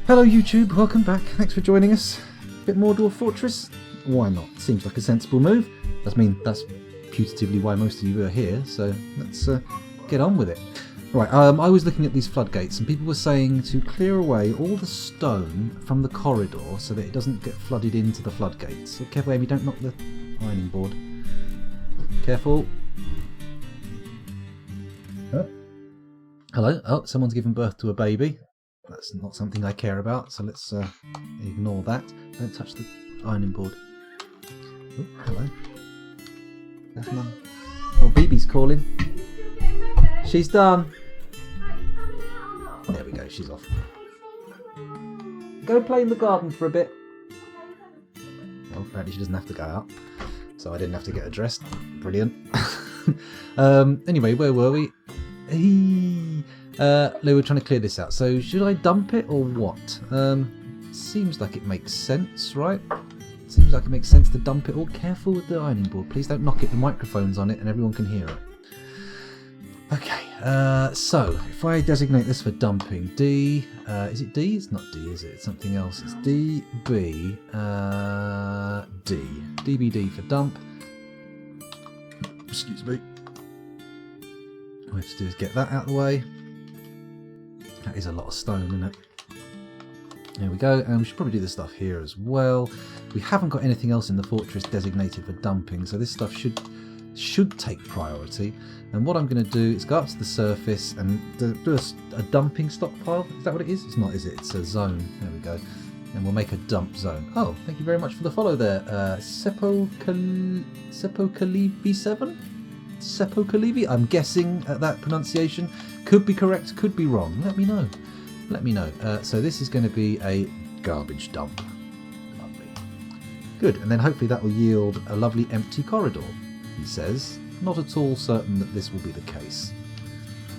Hello YouTube, welcome back. Thanks for joining us. Bit more Dwarf Fortress? Why not? Seems like a sensible move. That's putatively why most of you are here, so let's get on with it. Right, I was looking at these floodgates and people were saying to clear away all the stone from the corridor so that it doesn't get flooded into the floodgates. So careful Amy, don't knock the ironing board. Careful. Oh. Hello. Oh, someone's given birth to a baby. That's not something I care about, so let's ignore that. Don't touch the ironing board. Oh, hello. That's Mum. Oh, Beebe's calling. She's done. There we go, she's off. Go play in the garden for a bit. Well, apparently she doesn't have to go out, so I didn't have to get her dressed. Brilliant. Anyway, where were we? They were trying to clear this out. So should I dump it or what? Seems like it makes sense, right? Seems like it makes sense to dump it all. Careful with the ironing board. Please don't knock it. The microphone's on it and everyone can hear it. Okay, so if I designate this for dumping, D, is it D? It's not D, is it? It's something else. It's D, B, D. DBD for dump. Excuse me. All we have to do is get that out of the way. That is a lot of stone, isn't it? There we go, and we should probably do the stuff here as well. We haven't got anything else in the fortress designated for dumping, so this stuff should take priority. And what I'm going to do is go up to the surface and do a dumping stockpile. Is that what it is? It's not, is it? It's a zone. There we go. And we'll make a dump zone. Oh, thank you very much for the follow there. Sepokalivi7? Sepokalivi? I'm guessing at that pronunciation. Could be correct, could be wrong. Let me know. Let me know. So this is going to be a garbage dump. Lovely. Good, and then hopefully that will yield a lovely empty corridor, he says. Not at all certain that this will be the case.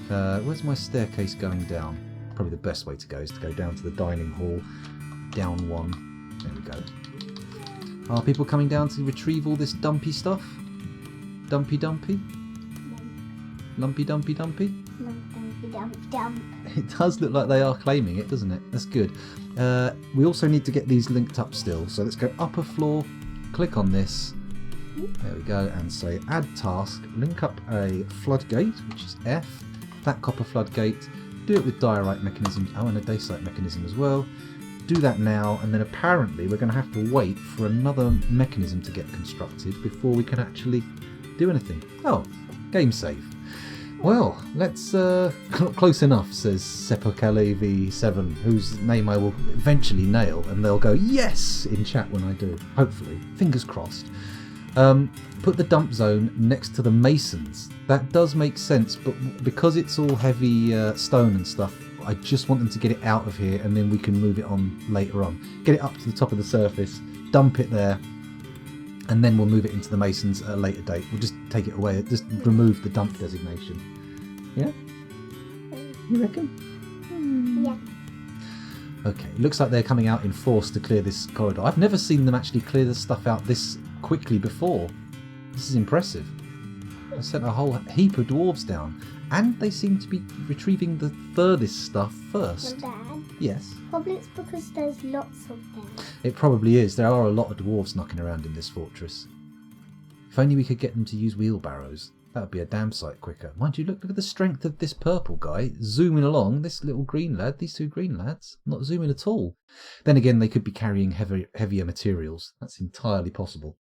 Where's my staircase going down? Probably the best way to go is to go down to the dining hall. Down one. There we go. Are people coming down to retrieve all this dumpy stuff? Dumpy dumpy? Lumpy dumpy dumpy? Dumpy dump dump. It does look like they are claiming it, doesn't it? That's good. We also need to get these linked up still. So let's go upper floor, click on this. There we go, and say add task, link up a floodgate, which is F, that copper floodgate, do it with diorite mechanisms, oh, and a dacite mechanism as well. Do that now, and then apparently we're going to have to wait for another mechanism to get constructed before we can actually do anything. Oh, game save. Well, let's close enough, says Sepokalev7, whose name I will eventually nail, and they'll go yes in chat when I do, hopefully. Fingers crossed. Put the dump zone next to the masons. That does make sense, but because it's all heavy stone and stuff, I just want them to get it out of here and then we can move it on later on. Get it up to the top of the surface, dump it there, and then we'll move it into the masons at a later date. We'll just take it away, just remove the dump designation. Yeah? You reckon? Yeah. Okay, looks like they're coming out in force to clear this corridor. I've never seen them actually clear this stuff out this quickly before. This is impressive. I sent a whole heap of dwarves down, and they seem to be retrieving the furthest stuff first. Well, Dad, Yes. probably it's because there's lots of them. It probably is. There are a lot of dwarves knocking around in this fortress. If only we could get them to use wheelbarrows. That would be a damn sight quicker. Mind you, look at the strength of this purple guy zooming along. This little green lad, these two green lads, not zooming at all. Then again, they could be carrying heavier materials. That's entirely possible.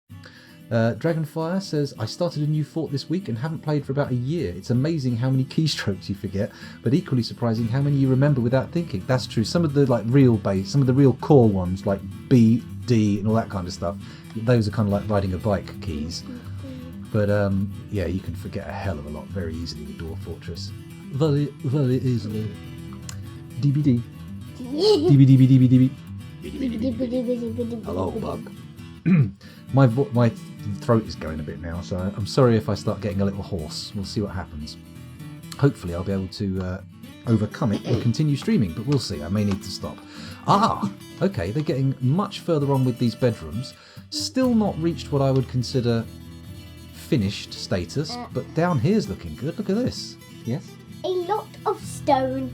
Dragonfire says, I started a new fort this week and haven't played for about a year. It's amazing how many keystrokes you forget, but equally surprising how many you remember without thinking. That's true. Some of the some of the real core ones, like B, D, and all that kind of stuff, those are kind of like riding a bike keys. But yeah, you can forget a hell of a lot very easily with Dwarf Fortress. Very, very easily. DBD. DBD. Hello, bug. My throat is going a bit now, so I'm sorry if I start getting a little hoarse. We'll see what happens. Hopefully I'll be able to overcome it and continue streaming, but we'll see. I may need to stop. Ah, okay, they're getting much further on with these bedrooms. Still not reached what I would consider finished status, but down here's looking good. Look at this. Yes? A lot of stone.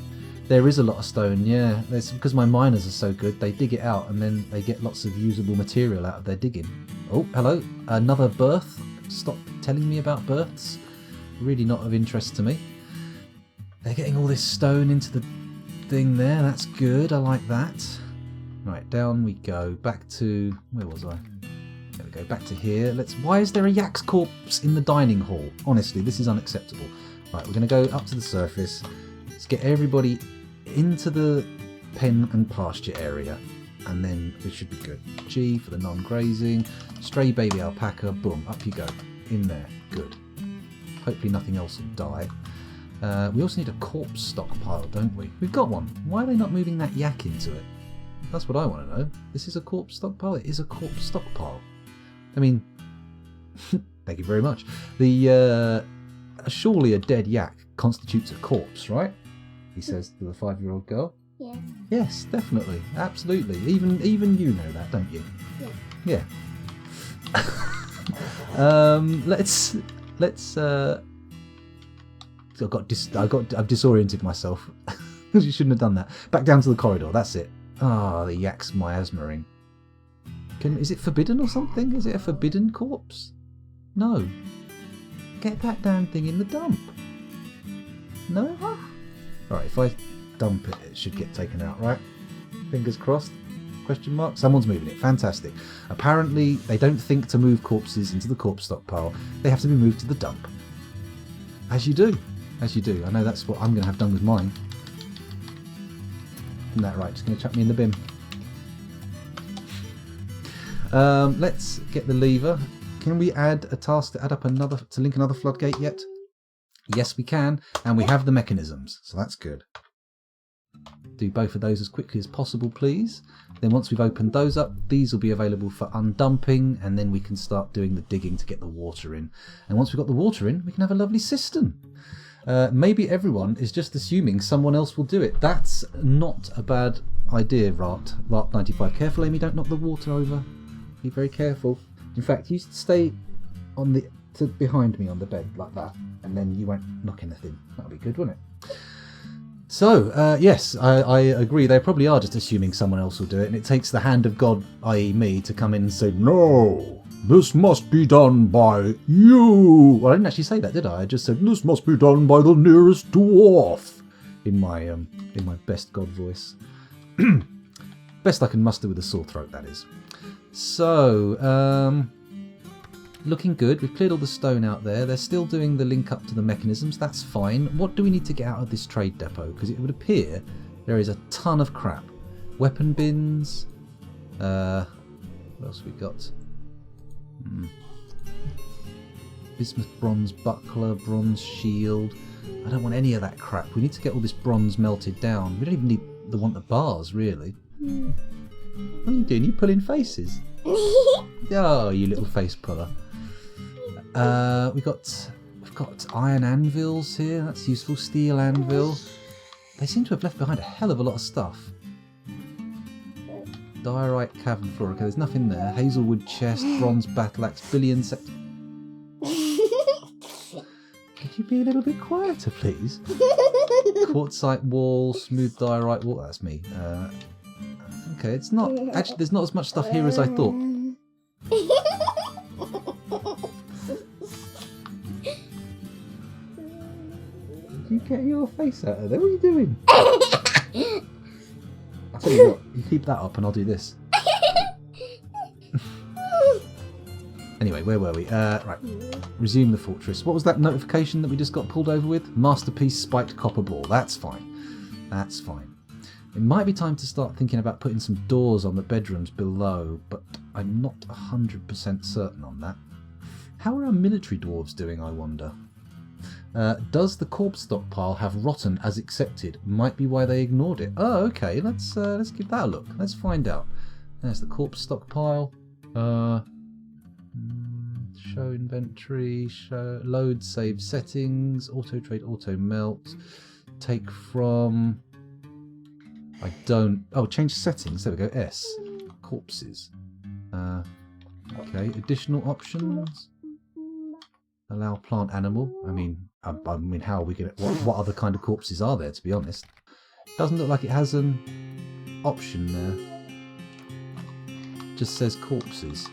There is a lot of stone, yeah. That's because my miners are so good. They dig it out and then they get lots of usable material out of their digging. Oh, hello. Another birth. Stop telling me about births. Really not of interest to me. They're getting all this stone into the thing there. That's good. I like that. Right, down we go. Back to... Where was I? There we go. Back to here. Why is there a yak's corpse in the dining hall? Honestly, this is unacceptable. Right, we're going to go up to the surface. Let's get everybody into the pen and pasture area. And then we should be good. G for the non-grazing. Stray baby alpaca. Boom. Up you go. In there. Good. Hopefully nothing else will die. We also need a corpse stockpile, don't we? We've got one. Why are they not moving that yak into it? That's what I want to know. This is a corpse stockpile? It is a corpse stockpile. I mean, thank you very much. Surely a dead yak constitutes a corpse, right? He says to the 5-year-old girl. Yes. Yes, definitely. Absolutely. Even you know that, don't you? Yeah. Yeah. Let's I've disoriented myself. You shouldn't have done that. Back down to the corridor. That's it. Ah, the yak's miasmering. Is it forbidden or something? Is it a forbidden corpse? No. Get that damn thing in the dump. No? Alright, if I dump it, it should get taken out, right? Fingers crossed? Question mark? Someone's moving it. Fantastic. Apparently, they don't think to move corpses into the corpse stockpile. They have to be moved to the dump. As you do. As you do. I know that's what I'm going to have done with mine. Isn't that right? Just going to chuck me in the bin. Let's get the lever. Can we add a task to link another floodgate yet? Yes, we can. And we have the mechanisms. So that's good. Do both of those as quickly as possible, please. Then once we've opened those up, these will be available for undumping, and then we can start doing the digging to get the water in. And once we've got the water in, we can have a lovely cistern. Maybe everyone is just assuming someone else will do it. That's not a bad idea, Rart95. Careful, Amy, don't knock the water over. Be very careful. In fact, you stay on behind me on the bed like that, and then you won't knock anything. That'll be good, won't it? So, yes, I agree. They probably are just assuming someone else will do it, and it takes the hand of God, i.e. me, to come in and say, "No, this must be done by you." Well, I didn't actually say that, did I? I just said, "This must be done by the nearest dwarf," in my best God voice. Best I can muster with a sore throat, that is. So, looking good. We've cleared all the stone out there. They're still doing the link up to the mechanisms. That's fine. What do we need to get out of this trade depot? Because it would appear there is a ton of crap. Weapon bins. What else we got? Bismuth bronze buckler, bronze shield. I don't want any of that crap. We need to get all this bronze melted down. We don't even want the bars, really. What are you doing? You pulling faces? Oh, you little face puller. We've got iron anvils here. That's useful. Steel anvil. They seem to have left behind a hell of a lot of stuff. Diorite cavern floor. Okay, there's nothing there. Hazelwood chest, bronze battle axe, billion set. Could you be a little bit quieter, please? Quartzite wall, smooth diorite wall. That's me. Okay, it's not actually. There's not as much stuff here as I thought. You get your face out of there. What are you doing? I'll tell you what. You keep that up, and I'll do this. Anyway, where were we? Right. Resume the fortress. What was that notification that we just got pulled over with? Masterpiece spiked copper ball. That's fine. That's fine. It might be time to start thinking about putting some doors on the bedrooms below, but I'm not 100% certain on that. How are our military dwarves doing, I wonder? Does the corpse stockpile have rotten as accepted? Might be why they ignored it. Oh, okay. Let's give that a look. Let's find out. There's the corpse stockpile. Show inventory. Show load. Save settings. Auto trade. Auto melt. Take from. I don't. Oh, change settings. There we go. S. Corpses. Okay. Additional options. Allow plant animal. I mean, how are we gonna? What other kind of corpses are there? To be honest, Doesn't look like it has an option there. Just says corpses.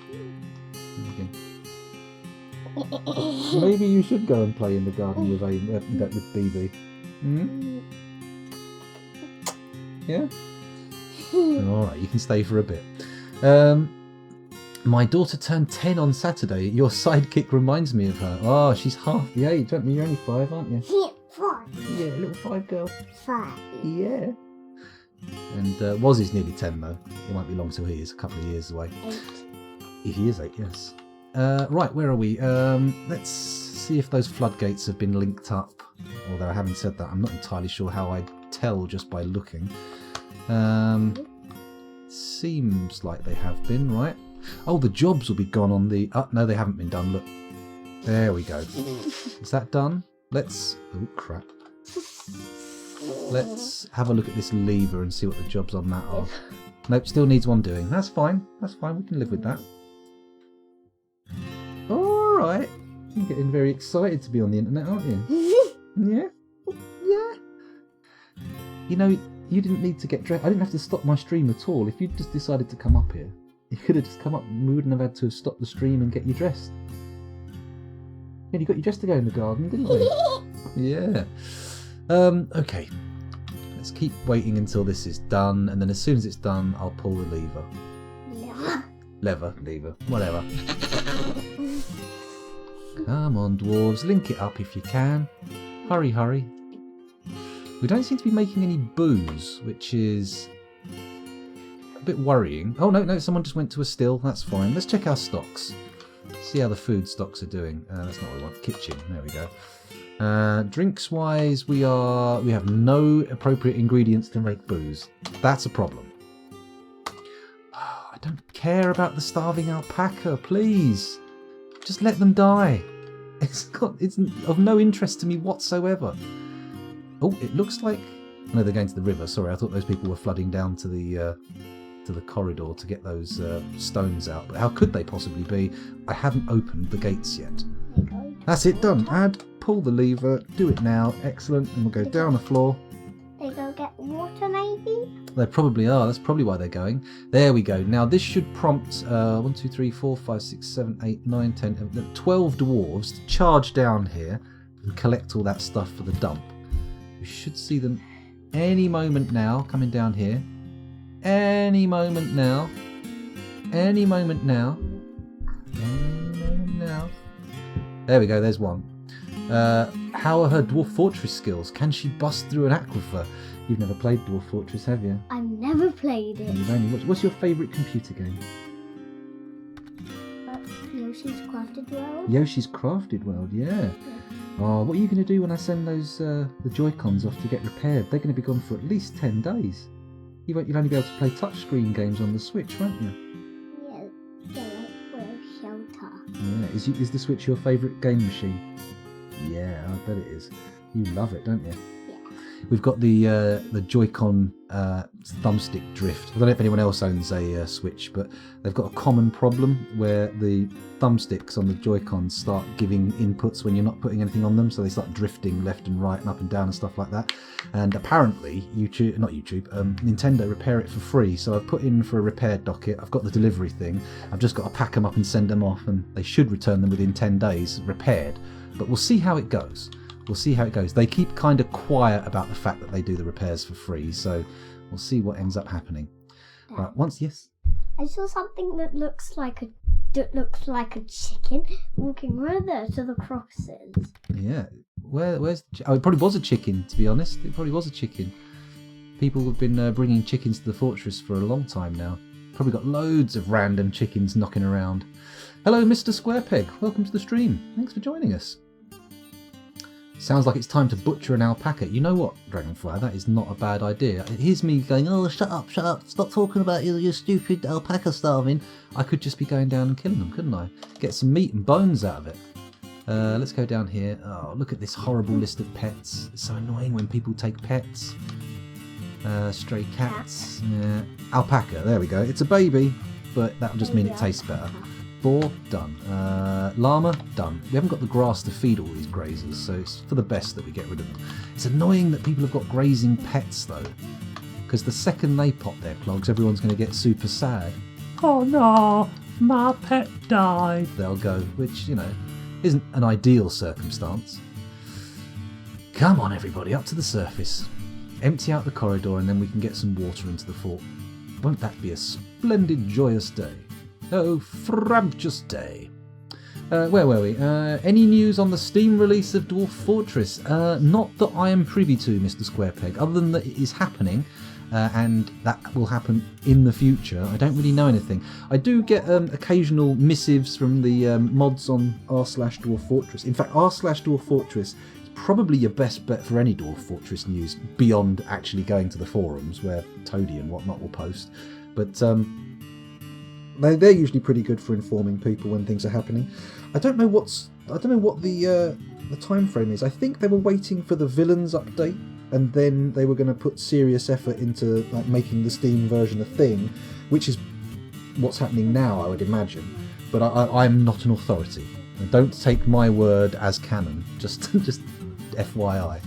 Maybe you should go and play in the garden with BB. Hmm? Yeah? Alright, you can stay for a bit. My daughter turned 10 on Saturday. Your sidekick reminds me of her. Oh, she's half the age, aren't you? You're only 5, aren't you? Yeah, 5. Yeah, little 5 girl. 5. Yeah. And Wozzy's nearly 10 though. It won't be long till he is, a couple of years away. 8. He is 8, yes. Right, where are we? Let's see if those floodgates have been linked up. Although I haven't said that, I'm not entirely sure how I'd tell just by looking. Seems like they have been, right? Oh, the jobs will be gone on the... no, they haven't been done. Look. There we go. Is that done? Let's... Oh, crap. Let's have a look at this lever and see what the jobs on that are. Nope, still needs one doing. That's fine. That's fine. We can live with that. Alright. You're getting very excited to be on the internet, aren't you? Yeah? Yeah. You know, you didn't need to get dressed. I didn't have to stop my stream at all. If you'd just decided to come up here, you could have just come up and we wouldn't have had to have stopped the stream and get you dressed. Yeah, you got you dressed to go in the garden, didn't we? Yeah. Okay. Let's keep waiting until this is done, and then as soon as it's done, I'll pull the lever. Lever, whatever. Come on, dwarves, link it up if you can. Hurry, hurry. We don't seem to be making any booze, which is a bit worrying. Oh, no, someone just went to a still. That's fine. Let's check our stocks. See how the food stocks are doing. That's not what we want. Kitchen. There we go. Drinks-wise, we have no appropriate ingredients to make booze. That's a problem. Oh, I don't care about the starving alpaca. Please, just let them die. It's of no interest to me whatsoever. Oh, it looks like... No, they're going to the river. Sorry, I thought those people were flooding down to the corridor to get those stones out. But how could they possibly be? I haven't opened the gates yet. That's it, done. Add, pull the lever, do it now. Excellent. And we'll go down the floor. They go get water, maybe? They probably are. That's probably why they're going. There we go. Now, this should prompt 1, 2, 3, 4, 5, 6, 7, 8, 9, 10, 11, 12 dwarves to charge down here and collect all that stuff for the dump. We should see them any moment now coming down here. Any moment now. Any moment now. Any moment now. There we go, there's one. How are her Dwarf Fortress skills? Can she bust through an aquifer? You've never played Dwarf Fortress, have you? I've never played it. You've only watched. What's your favourite computer game? Yoshi's Crafted World. Yoshi's Crafted World, yeah. Oh, what are you going to do when I send those the Joy-Cons off to get repaired? They're going to be gone for at least 10 days. You'll only be able to play touchscreen games on the Switch, won't you? Yeah, like for shelter. Yeah. Is the Switch your favourite game machine? Yeah, I bet it is. You love it, don't you? Yeah. We've got the Joy-Con thumbstick drift. I don't know if anyone else owns a Switch, but they've got a common problem where the thumbsticks on the Joy-Cons start giving inputs when you're not putting anything on them, so they start drifting left and right and up and down and stuff like that. And apparently, Nintendo repair it for free, so I've put in for a repair docket. I've got the delivery thing. I've just got to pack them up and send them off, and they should return them within 10 days repaired. But we'll see how it goes. We'll see how it goes. They keep kind of quiet about the fact that they do the repairs for free, so we'll see what ends up happening. Right, yes. I saw something that looks like a chicken walking right there to the crosses. Yeah. Where's the it probably was a chicken, to be honest. It probably was a chicken. People have been bringing chickens to the fortress for a long time now. Probably got loads of random chickens knocking around. Hello, Mr. Squarepeg. Welcome to the stream. Thanks for joining us. Sounds like it's time to butcher an alpaca. You know what, Dragonfly? That is not a bad idea. Here's me going, oh, shut up, stop talking about your stupid alpaca starving. I could just be going down and killing them, couldn't I? Get some meat and bones out of it. Let's go down here. Oh, look at this horrible list of pets. It's so annoying when people take pets. Stray cats. Yeah. Alpaca, there we go. It's a baby, but that'll just mean it tastes better. Boar, done. Llama, done. We haven't got the grass to feed all these grazers, so it's for the best that we get rid of them. It's annoying that people have got grazing pets, though, because the second they pop their clogs, everyone's going to get super sad. Oh no, my pet died, they'll go, which, you know, isn't an ideal circumstance. Come on, everybody, up to the surface. Empty out the corridor and then we can get some water into the fort. Won't that be a splendid, joyous day? Oh, frabjous day. Where were we? Any news on the Steam release of Dwarf Fortress? Not that I am privy to, Mr. Squarepeg, other than that it is happening, and that will happen in the future. I don't really know anything. I do get occasional missives from the mods on r/Dwarf Fortress. In fact, r/Dwarf Fortress is probably your best bet for any Dwarf Fortress news, beyond actually going to the forums where Toadie and whatnot will post. But they're usually pretty good for informing people when things are happening. I don't know what the time frame is. I think they were waiting for the villains update, and then they were going to put serious effort into like making the Steam version a thing, which is what's happening now, I would imagine. But I'm not an authority. Don't take my word as canon. Just FYI.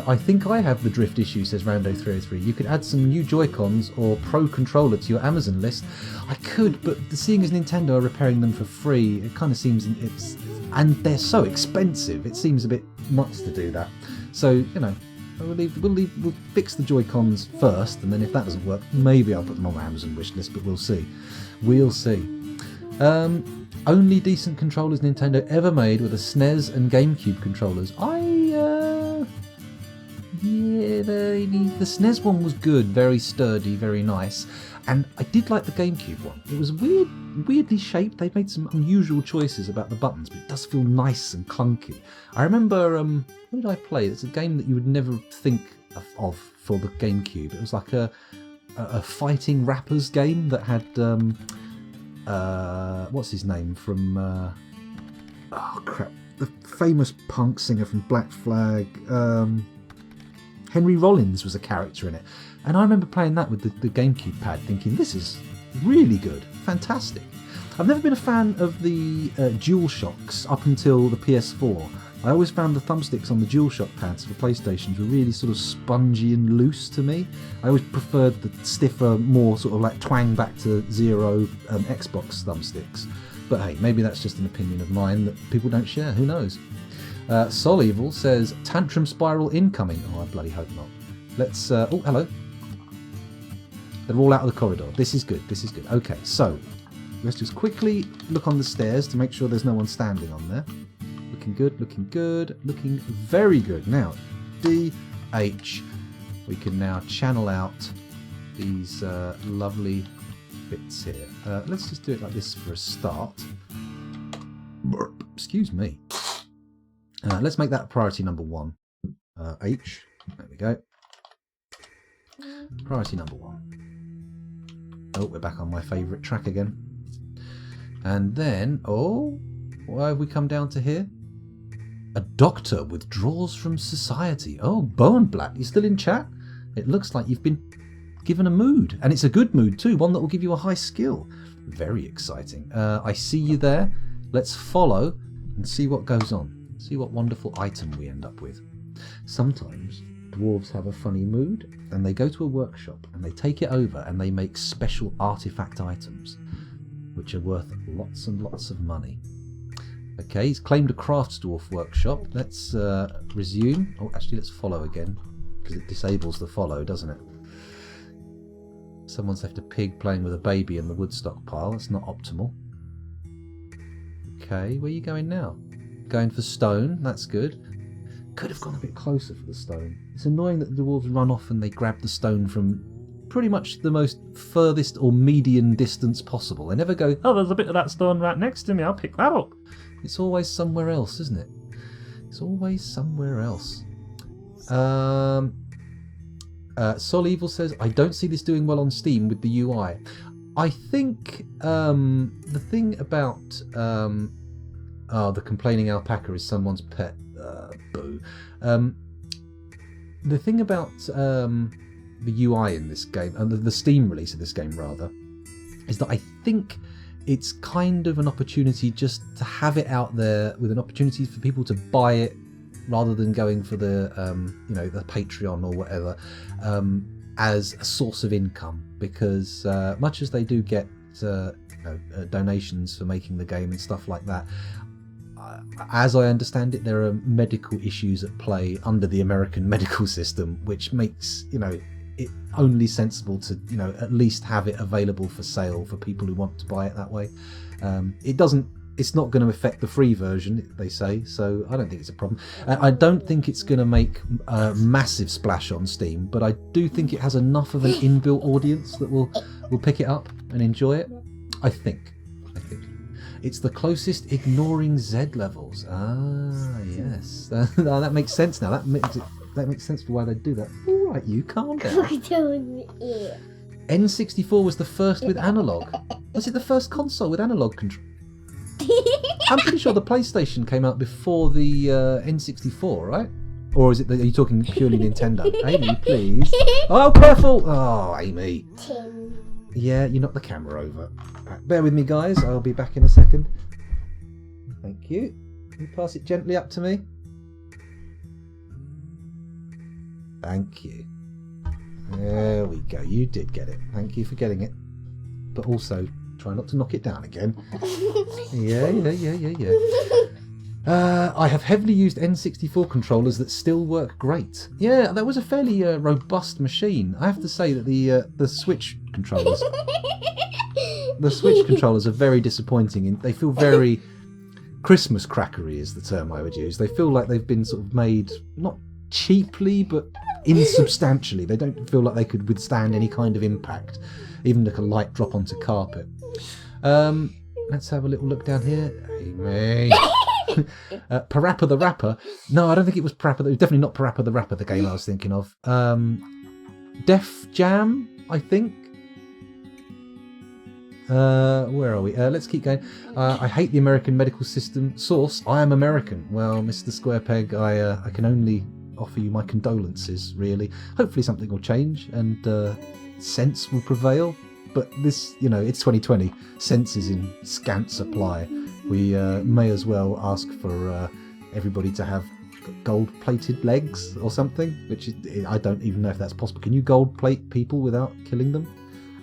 I think I have the drift issue, says Rando303. You could add some new Joy-Cons or Pro Controller to your Amazon list. I could, but seeing as Nintendo are repairing them for free, it kind of seems and they're so expensive. It seems a bit nuts to do that. So, you know, we'll fix the Joy-Cons first, and then if that doesn't work, maybe I'll put them on my Amazon wish list. But we'll see. We'll see. Only decent controllers Nintendo ever made were the SNES and GameCube controllers. The SNES one was good, very sturdy, very nice, and I did like the GameCube one. It was weirdly shaped. They made some unusual choices about the buttons, but it does feel nice and clunky. I remember, what did I play? It's a game that you would never think of for the GameCube. It was like a fighting rappers game that had what's his name from the famous punk singer from Black Flag. Henry Rollins was a character in it, and I remember playing that with the GameCube pad, thinking this is really good, fantastic. I've never been a fan of the DualShocks up until the PS4. I always found the thumbsticks on the DualShock pads for PlayStations were really sort of spongy and loose to me. I always preferred the stiffer, more sort of like twang back to zero Xbox thumbsticks. But hey, maybe that's just an opinion of mine that people don't share, who knows. Sol Evil says, Tantrum Spiral incoming. Oh, I bloody hope not. Let's, oh, hello. They're all out of the corridor. This is good, this is good. Okay, so, let's just quickly look on the stairs to make sure there's no one standing on there. Looking good, looking good, looking very good. Now, DH. We can now channel out these lovely bits here. Let's just do it like this for a start. Excuse me. Let's make that priority number 1. H. There we go. Priority number 1. Oh, we're back on my favourite track again. And then, oh, why have we come down to here? A doctor withdraws from society. Oh, Bowenblatt, you still in chat? It looks like you've been given a mood. And it's a good mood too, one that will give you a high skill. Very exciting. I see you there. Let's follow and see what goes on. See what wonderful item we end up with. Sometimes dwarves have a funny mood and they go to a workshop and they take it over and they make special artifact items which are worth lots and lots of money. Okay, he's claimed a crafts dwarf workshop. Let's resume. Oh, actually, let's follow again because it disables the follow, doesn't it? Someone's left a pig playing with a baby in the woodstock pile. That's not optimal. Okay, where are you going now? Going for stone, that's good. Could have gone a bit closer for the stone. It's annoying that the dwarves run off and they grab the stone from pretty much the most furthest or median distance possible. They never go, oh, there's a bit of that stone right next to me, I'll pick that up. It's always somewhere else, isn't it? It's always somewhere else. Sol Evil says, I don't see this doing well on Steam with the UI. I think the thing about... the complaining alpaca is someone's pet. Boo. The thing about the UI in this game, and the Steam release of this game rather, is that I think it's kind of an opportunity just to have it out there, with an opportunity for people to buy it rather than going for the the Patreon or whatever, as a source of income, because much as they do get donations for making the game and stuff like that, as I understand it, there are medical issues at play under the American medical system, which makes it only sensible to at least have it available for sale for people who want to buy it that way. It's not going to affect the free version, they say, so I don't think it's a problem. I don't think it's going to make a massive splash on Steam, but I do think it has enough of an inbuilt audience that will pick it up and enjoy it. I think. It's the closest ignoring Z levels. Ah, yes. That makes sense now. That makes sense for why they do that. All right, you calm down. N64 was the first with analog. Was it the first console with analog control? I'm pretty sure the PlayStation came out before the N64, right? Or are you talking purely Nintendo? Amy, please. Oh, careful! Oh, Amy. Yeah, you knocked the camera over. Right, bear with me, guys. I'll be back in a second. Thank you. Can you pass it gently up to me? Thank you. There we go. You did get it. Thank you for getting it. But also, try not to knock it down again. Yeah. I have heavily used N64 controllers that still work great. Yeah, that was a fairly robust machine. I have to say that the Switch controllers, are very disappointing. They feel very Christmas crackery is the term I would use. They feel like they've been sort of made not cheaply but insubstantially. They don't feel like they could withstand any kind of impact, even like a light drop onto carpet. Let's have a little look down here. Amy. Parappa the Rapper. No, I don't think it was Parappa. It was definitely not Parappa the Rapper, the game I was thinking of. Def Jam, I think. Where are we? Let's keep going. I hate the American medical system. Source, I am American. Well, Mr. Squarepeg, I can only offer you my condolences, really. Hopefully something will change and sense will prevail. But this, it's 2020. Sense is in scant supply. We may as well ask for everybody to have gold-plated legs or something, which I don't even know if that's possible. Can you gold-plate people without killing them?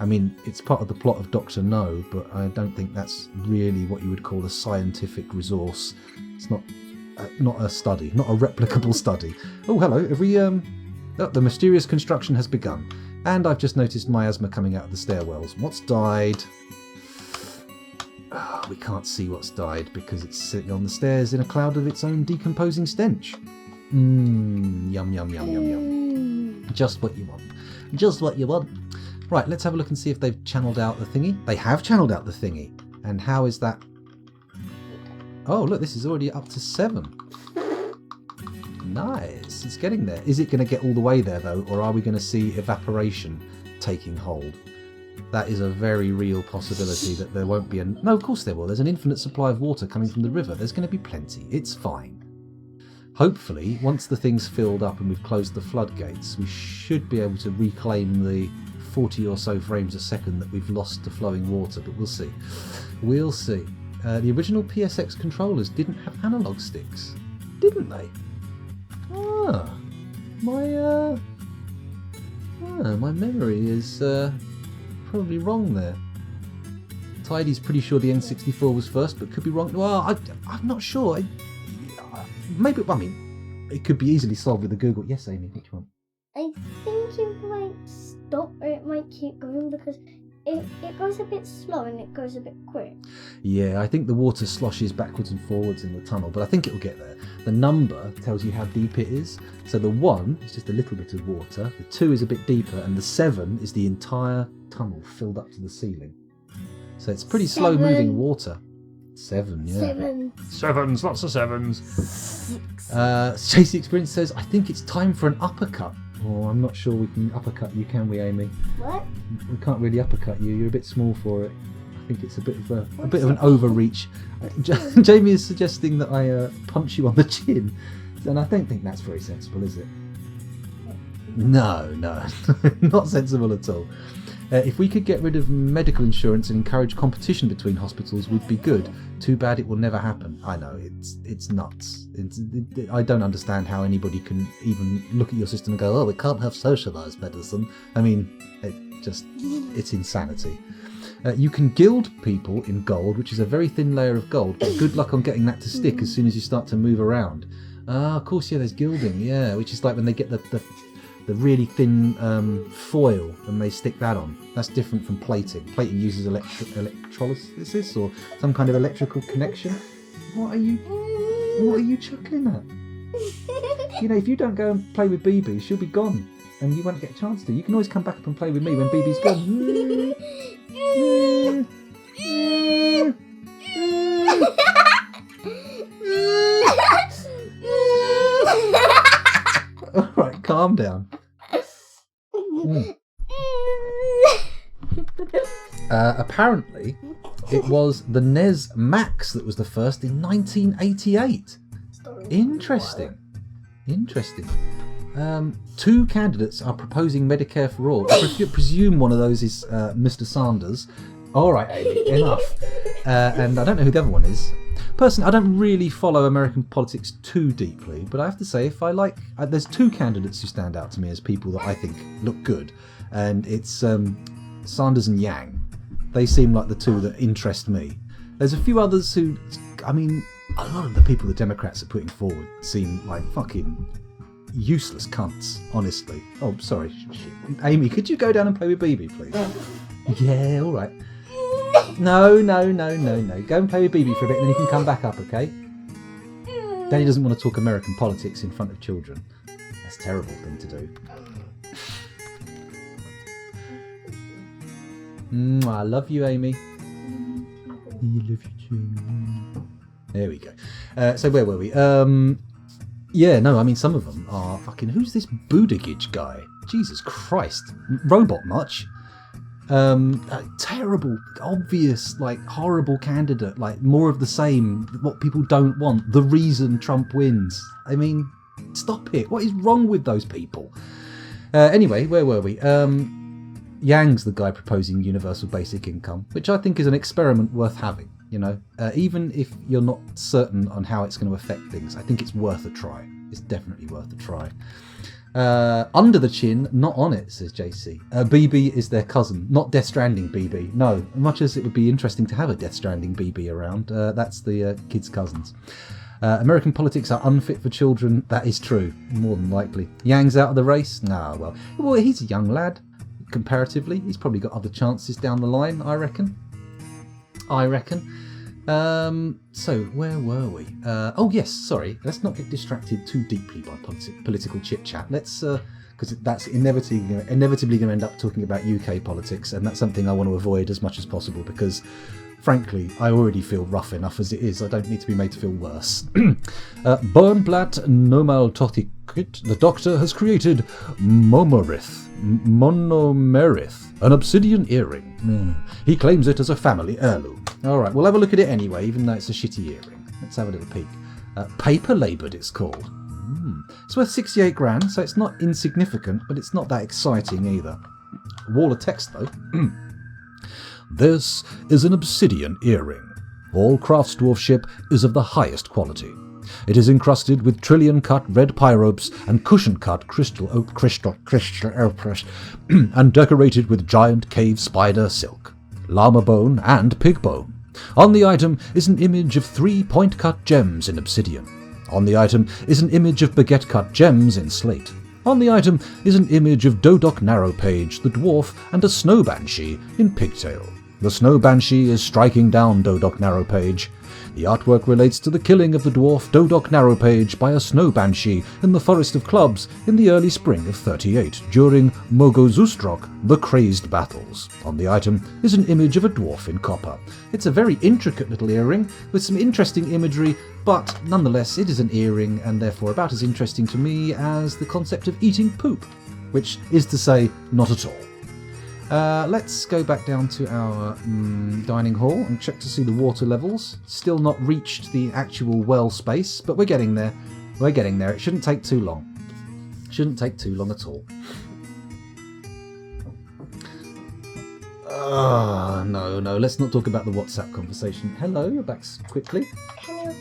I mean, it's part of the plot of Dr. No, but I don't think that's really what you would call a scientific resource. It's not a study, not a replicable study. Oh, hello. Have we? The mysterious construction has begun, and I've just noticed miasma coming out of the stairwells. What's died? Oh, we can't see what's died because it's sitting on the stairs in a cloud of its own decomposing stench. Yum, yum, yum, yum, yum. Just what you want. Just what you want. Right, let's have a look and see if they've channeled out the thingy. They have channeled out the thingy. And how is that? Oh, look, this is already up to 7. Nice. It's getting there. Is it going to get all the way there, though? Or are we going to see evaporation taking hold? That is a very real possibility that there won't be No, of course there will. There's an infinite supply of water coming from the river. There's going to be plenty. It's fine. Hopefully, once the thing's filled up and we've closed the floodgates, we should be able to reclaim the 40 or so frames a second that we've lost to flowing water, but we'll see. We'll see. The original PSX controllers didn't have analog sticks, didn't they? My memory is probably wrong there. Tidy's pretty sure the N64 was first, but could be wrong. Well, I'm not sure. Maybe, it could be easily solved with a Google. Yes, Amy, which one? I think it might stop or it might keep going because it goes a bit slow and it goes a bit quick. Yeah, I think the water sloshes backwards and forwards in the tunnel, but I think it'll get there. The number tells you how deep it is. So the 1 is just a little bit of water, the 2 is a bit deeper, and the 7 is the entire tunnel filled up to the ceiling. So it's pretty slow moving water. 7, yeah. 7. 7s, lots of 7s. 6. Chasey Experience says, I think it's time for an uppercut. Oh, I'm not sure we can uppercut you, can we, Amy? What? We can't really uppercut you. You're a bit small for it. I think it's a bit of an overreach. Jamie is suggesting that I punch you on the chin, and I don't think that's very sensible, is it? No, not sensible at all. If we could get rid of medical insurance and encourage competition between hospitals, would be good. Too bad it will never happen. I know, it's nuts. I don't understand how anybody can even look at your system and go, oh, we can't have socialised medicine. I mean, it's insanity. You can gild people in gold, which is a very thin layer of gold, but good luck on getting that to stick as soon as you start to move around. Of course, yeah, there's gilding, yeah, which is like when they get the really thin foil and they stick that on. That's different from plating. Plating uses electrolysis or some kind of electrical connection. What are you chuckling at? You know, if you don't go and play with BB, she'll be gone and you won't get a chance to. You can always come back up and play with me when BB's gone. Alright, calm down. Apparently, it was the NES Max that was the first in 1988. Interesting. Two candidates are proposing Medicare for all. I presume one of those is Mr. Sanders. All right, Amy, enough. And I don't know who the other one is. Personally, I don't really follow American politics too deeply, but I have to say, if I like, there's two candidates who stand out to me as people that I think look good, and it's Sanders and Yang. They seem like the two that interest me. There's a few others who, I mean, a lot of the people the Democrats are putting forward seem like fucking useless cunts, honestly. Oh, sorry. Amy, could you go down and play with BB, please? Yeah, all right. No. Go and play with BB for a bit and then you can come back up, okay? Daddy doesn't want to talk American politics in front of children. That's a terrible thing to do. I love you, Amy. I love you too. There we go. So where were we? Yeah, no, I mean, some of them are fucking... Who's this Buttigieg guy? Jesus Christ. Robot much? Terrible, obvious, like, horrible candidate. Like, more of the same. What people don't want. The reason Trump wins. I mean, stop it. What is wrong with those people? Anyway, where were we? Yang's the guy proposing universal basic income, which I think is an experiment worth having. You know, even if you're not certain on how it's going to affect things, I think it's worth a try. It's definitely worth a try. Under the chin, not on it, says JC. BB is their cousin, not Death Stranding BB. No, much as it would be interesting to have a Death Stranding BB around, that's the kids' cousins. American politics are unfit for children. That is true, more than likely. Yang's out of the race? Nah, well, he's a young lad. Comparatively, he's probably got other chances down the line, I reckon. So where were we? Oh yes, sorry. Let's not get distracted too deeply by political chit chat. Let's, because that's inevitably going to end up talking about UK politics, and that's something I want to avoid as much as possible because, frankly, I already feel rough enough as it is. I don't need to be made to feel worse. Bernblatt Nomaltothikit, the Doctor has created Momerith, an obsidian earring. He claims it as a family heirloom. Alright, we'll have a look at it anyway, even though it's a shitty earring. Let's have a little peek. Paper laboured, it's called. It's worth 68 grand, so it's not insignificant, but it's not that exciting either. Wall of text, though. This is an obsidian earring. All crafts dwarfship is of the highest quality. It is encrusted with trillion-cut red pyropes and cushion-cut crystal opus, and decorated with giant cave spider silk, llama bone, and pig bone. On the item is an image of 3 point-cut gems in obsidian. On the item is an image of baguette-cut gems in slate. On the item is an image of Dodok Narrowpage, the dwarf, and a snow banshee in pigtail. The snow banshee is striking down Dodok Narrowpage. The artwork relates to the killing of the dwarf Dodok Narrowpage by a snow banshee in the Forest of Clubs in the early spring of 38 during Mogozustrok, the Crazed Battles. On the item is an image of a dwarf in copper. It's a very intricate little earring with some interesting imagery, but nonetheless it is an earring and therefore about as interesting to me as the concept of eating poop, which is to say, not at all. Let's go back down to our dining hall and check to see the water levels. Still not reached the actual well space, but we're getting there. It shouldn't take too long. Shouldn't take too long at all. No, let's not talk about the WhatsApp conversation. Hello, you're back quickly. Can you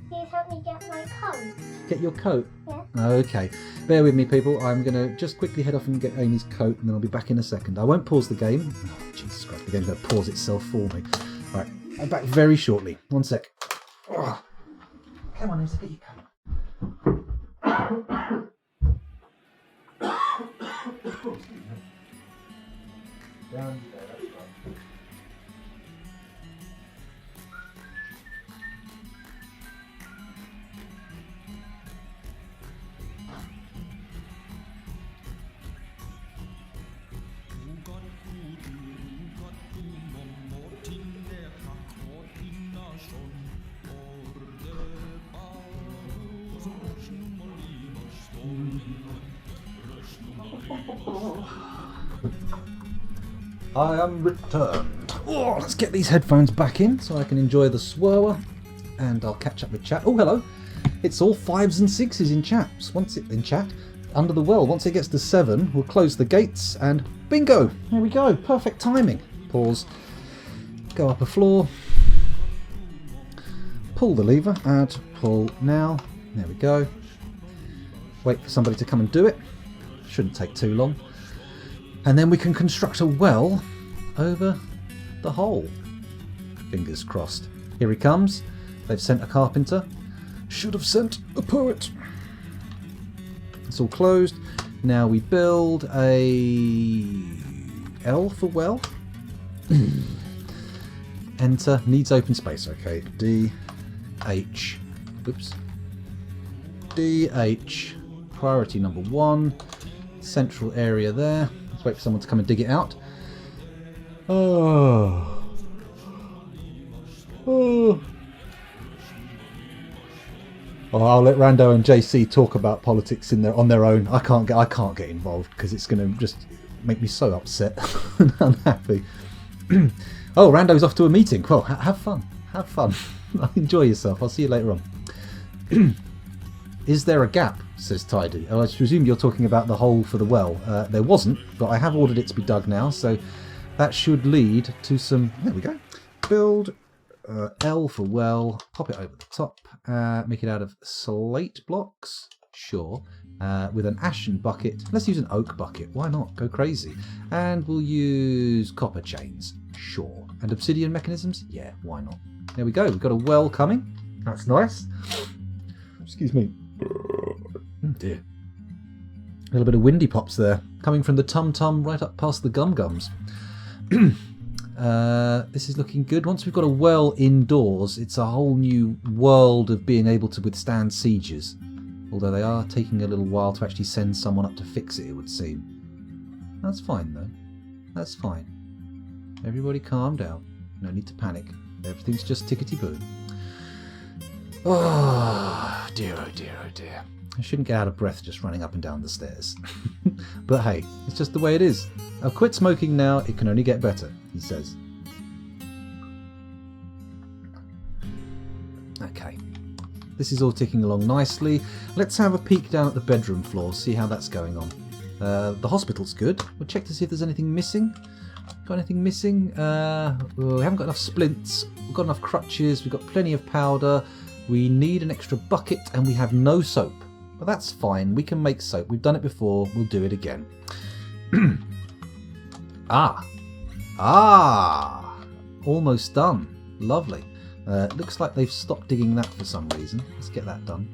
please help me get my coat? Get your coat? Yeah. Okay, bear with me, people. I'm going to just quickly head off and get Amy's coat, and then I'll be back in a second. I won't pause the game. Oh, Jesus Christ, the game's going to pause itself for me. Right, I'm back very shortly. 1 sec. Oh. Come on, let's get your coat. Down there, that's right. I am returned. Oh, let's get these headphones back in so I can enjoy the swirler, and I'll catch up with chat. Oh, hello. It's all 5s and 6s in chaps. Once it in chat under the well. Once it gets to 7, we'll close the gates and bingo. There we go. Perfect timing. Pause. Go up a floor. Pull the lever. Add. Pull now. There we go. Wait for somebody to come and do it. Shouldn't take too long. And then we can construct a well over the hole. Fingers crossed. Here he comes. They've sent a carpenter. Should have sent a poet. It's all closed. Now we build a L for well. Enter. Needs open space. Okay. D, H. Oops. D, H. Priority number 1. Central area there. Wait for someone to come and dig it out. Oh. I'll let Rando and JC talk about politics on their own. I can't get involved because it's going to just make me so upset and unhappy. Oh, Rando's off to a meeting. Well, have fun. Have fun. Enjoy yourself. I'll see you later on. Is there a gap? Says Tidy. Oh, I presume you're talking about the hole for the well. There wasn't, but I have ordered it to be dug now, so that should lead to some... There we go. Build L for well. Pop it over the top. Make it out of slate blocks. Sure. With an ashen bucket. Let's use an oak bucket. Why not? Go crazy. And we'll use copper chains. Sure. And obsidian mechanisms? Yeah, why not? There we go. We've got a well coming. That's nice. Excuse me. Oh dear. A little bit of windy pops there, coming from the tum-tum right up past the gum-gums. This is looking good. Once we've got a well indoors, it's a whole new world of being able to withstand sieges. Although they are taking a little while to actually send someone up to fix it, it would seem. That's fine, though. That's fine. Everybody calm down. No need to panic. Everything's just tickety-boo. Oh dear, oh dear, oh dear. I shouldn't get out of breath just running up and down the stairs. But hey, it's just the way it is. I'll quit smoking now, it can only get better, he says. Okay. This is all ticking along nicely. Let's have a peek down at the bedroom floor, see how that's going on. The hospital's good. We'll check to see if there's anything missing. Got anything missing? Well, we haven't got enough splints. We've got enough crutches. We've got plenty of powder. We need an extra bucket and we have no soap. But that's fine. We can make soap. We've done it before. We'll do it again. Almost done. Lovely. Looks like they've stopped digging that for some reason. Let's get that done.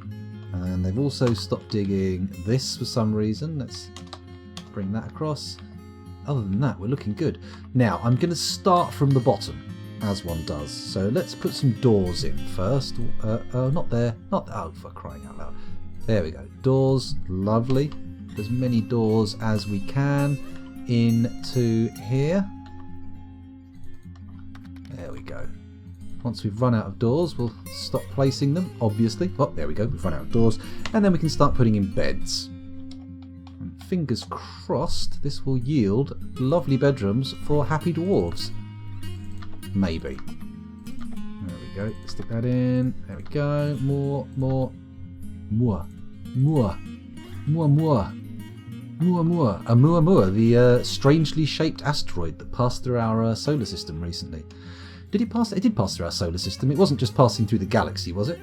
And they've also stopped digging this for some reason. Let's bring that across. Other than that, we're looking good. Now, I'm going to start from the bottom, as one does. So let's put some doors in first. Not there. Not there. Oh, for crying out loud. There we go. Doors. Lovely. As many doors as we can into here. There we go. Once we've run out of doors, we'll stop placing them, obviously. Oh, there we go. We've run out of doors. And then we can start putting in beds. And fingers crossed, this will yield lovely bedrooms for happy dwarves. Maybe. There we go. Stick that in. There we go. More. Muamua. Muamua, the strangely shaped asteroid that passed through our solar system recently. Did it pass? It did pass through our solar system. It wasn't just passing through the galaxy, was it?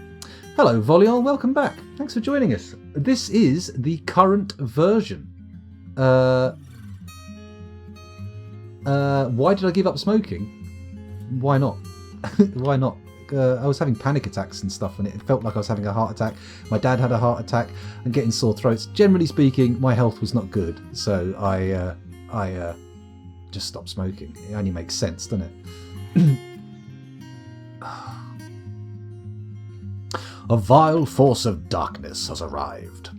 Hello, Voliol. Welcome back. Thanks for joining us. This is the current version. Why did I give up smoking? Why not? Why not? I was having panic attacks and stuff, and it felt like I was having a heart attack. My dad had a heart attack and getting sore throats. Generally speaking, my health was not good, so I just stopped smoking. It only makes sense, doesn't it? A vile force of darkness has arrived.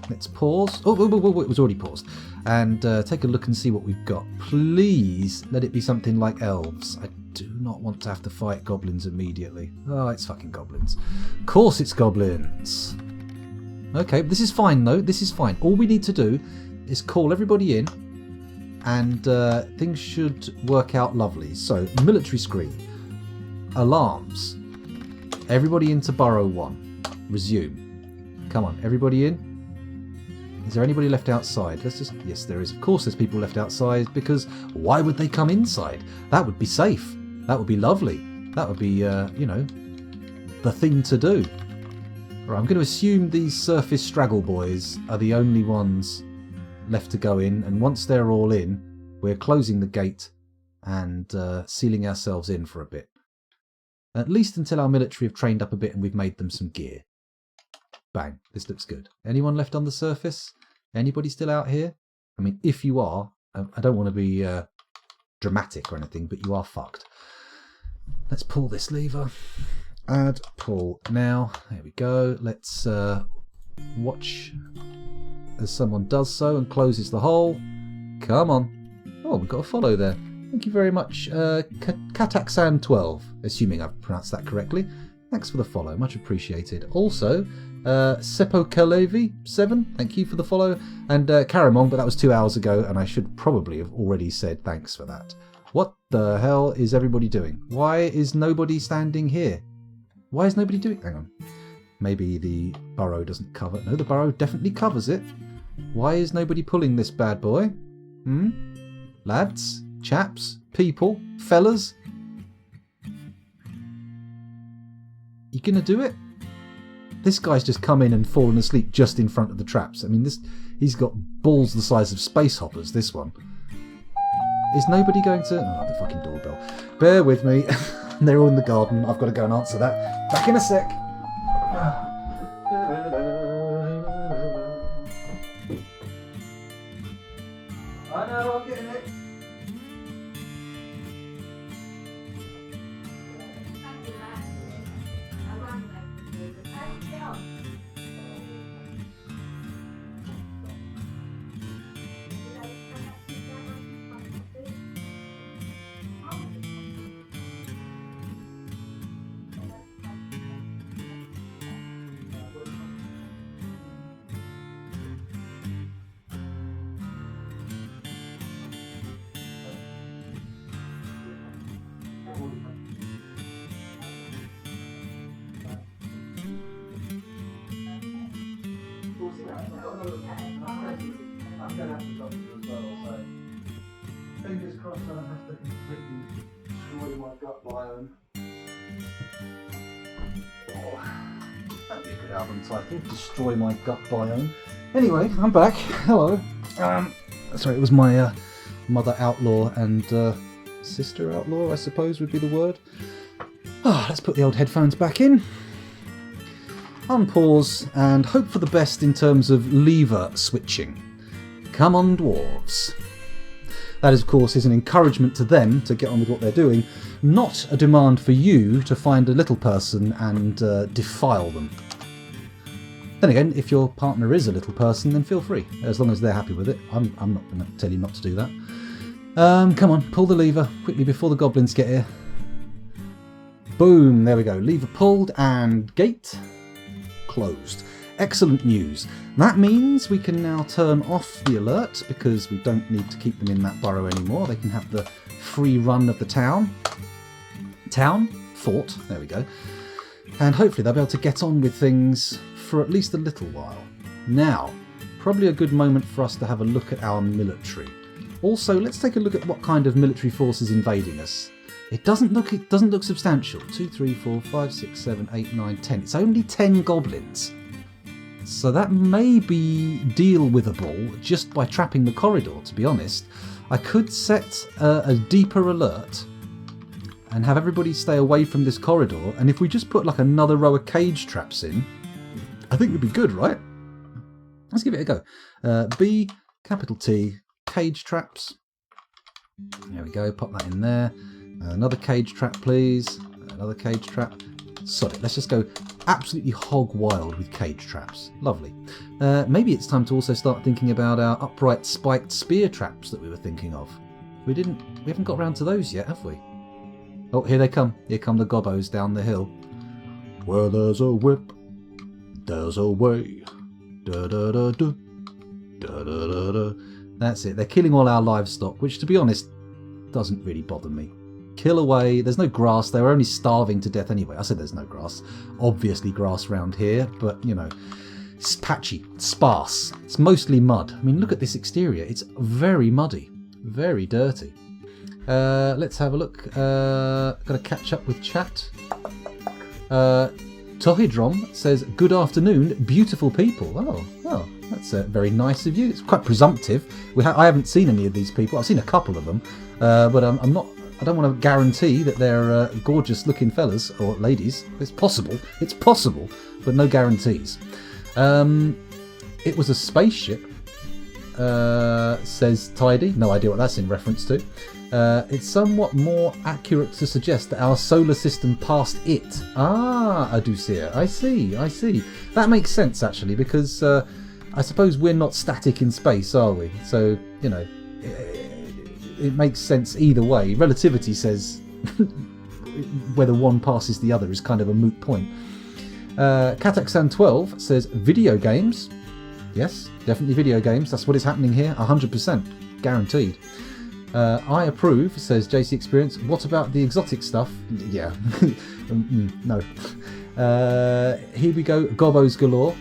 Let's pause. Oh, it was already paused. And take a look and see what we've got. Please let it be something like elves. I do not want to have to fight goblins immediately. Oh, it's fucking goblins. Of course it's goblins. Okay, this is fine though. This is fine. All we need to do is call everybody in and things should work out lovely. So, military screen. Alarms. Everybody into burrow 1. Resume. Come on, everybody in. Is there anybody left outside? Yes, there is. Of course there's people left outside, because why would they come inside? That would be safe. That would be lovely. That would be, the thing to do. Right, I'm going to assume these surface straggle boys are the only ones left to go in, and once they're all in, we're closing the gate and sealing ourselves in for a bit. At least until our military have trained up a bit and we've made them some gear. Bang, this looks good. Anyone left on the surface? Anybody still out here? I mean, if you are, I don't want to be dramatic or anything, but you are fucked. Let's pull this lever. Add, pull. Now, there we go. Let's watch as someone does so and closes the hole. Come on. Oh, we've got a follow there. Thank you very much, Kataksan12, assuming I've pronounced that correctly. Thanks for the follow, much appreciated. Also, Sepokalevi7, thank you for the follow. And Karamong, but that was 2 hours ago, and I should probably have already said thanks for that. What the hell is everybody doing? Why is nobody standing here? Why is nobody doing... Hang on. Maybe the burrow doesn't cover... No, the burrow definitely covers it. Why is nobody pulling this bad boy? Lads? Chaps? People? Fellas? You gonna do it? This guy's just come in and fallen asleep just in front of the traps. I mean, he's got balls the size of space hoppers, this one. Is nobody going to... Oh, the fucking doorbell. Bear with me. They're all in the garden. I've got to go and answer that. Back in a sec. I know, I'm getting it. I'm going to have to talk to you as well, so fingers crossed I don't have to completely destroy my gut biome. Oh, that'd be a good album title, Destroy My Gut Biome. Anyway, I'm back. Hello. Sorry, it was my mother outlaw and sister outlaw, I suppose would be the word. Let's put the old headphones back in. Unpause and hope for the best in terms of lever switching. Come on, dwarves. That, of course, is an encouragement to them to get on with what they're doing, not a demand for you to find a little person and defile them. Then again, if your partner is a little person, then feel free, as long as they're happy with it. I'm not going to tell you not to do that. Come on, pull the lever quickly before the goblins get here. Boom, there we go. Lever pulled and gate closed. Excellent news. That means we can now turn off the alert because we don't need to keep them in that burrow anymore. They can have the free run of the town. Fort, there we go. And hopefully they'll be able to get on with things for at least a little while. Now, probably a good moment for us to have a look at our military. Also, let's take a look at what kind of military force is invading us. It doesn't look substantial. 2, 3, 4, 5, 6, 7, 8, 9, 10. It's only 10 goblins. So that may be deal-withable just by trapping the corridor, to be honest. I could set a deeper alert and have everybody stay away from this corridor, and if we just put like another row of cage traps in, I think it'd be good, right? Let's give it a go. B, capital T, cage traps. There we go, pop that in there. Another cage trap, please. Another cage trap. Sod it, let's just go absolutely hog wild with cage traps. Lovely. Maybe it's time to also start thinking about our upright spiked spear traps that we were thinking of. We haven't got round to those yet, have we? Oh, here they come. Here come the gobbos down the hill. Where there's a whip, there's a way. Da da da da. Da da da da. That's it. They're killing all our livestock, which, to be honest, doesn't really bother me. Kill away. There's no grass. They were only starving to death anyway. I said there's no grass. Obviously grass round here, but, you know, it's patchy, it's sparse. It's mostly mud. I mean, look at this exterior. It's very muddy, very dirty. Let's have a look. Got to catch up with chat. Tohidrom says, good afternoon, beautiful people. Oh, that's very nice of you. It's quite presumptive. I haven't seen any of these people. I've seen a couple of them, but I don't want to guarantee that they're gorgeous looking fellas or ladies. It's possible, but no guarantees. It was a spaceship, says Tidy. No idea what that's in reference to. It's somewhat more accurate to suggest that our solar system passed it. Ah, Adusir, I see. That makes sense, actually, because I suppose we're not static in space, are we? So, you know, it makes sense either way. Relativity says whether one passes the other is kind of a moot point. Kataksan12 says, video games. Yes, definitely video games. That's what is happening here, 100%. Guaranteed. I approve, says JC Experience. What about the exotic stuff? Yeah. No. Here we go. Gobos galore.